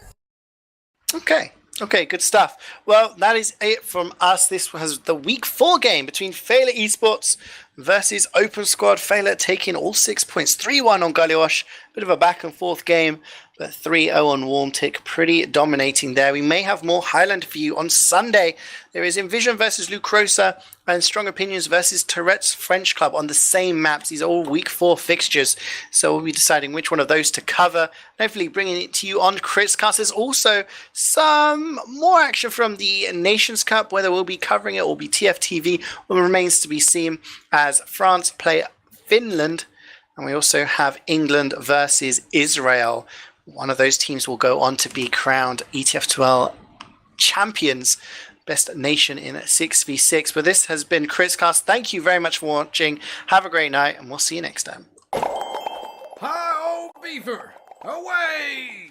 Okay, good stuff. Well, that is it from us. This was the week 4 game between Feila eSports versus Open Squad. Feila taking all 6 points, 3-1 on Galiosh. Bit of a back and forth game, but 3-0 on Warm Tick. Pretty dominating there. We may have more Highlander for you on Sunday. There is Envision versus Lucrosa and Strong Opinions versus Tourette's French Club on the same maps. These are all week 4 fixtures, so we'll be deciding which one of those to cover. Hopefully bringing it to you on KritzKast. There's also some more action from the Nations Cup. Whether we'll be covering it or be TFTV remains to be seen, as France play Finland, and we also have England versus Israel. One of those teams will go on to be crowned ETF2L champions, best nation in 6v6. But this has been KritzKast. Thank you very much for watching. Have a great night, and we'll see you next time. Hi, old beaver! Away!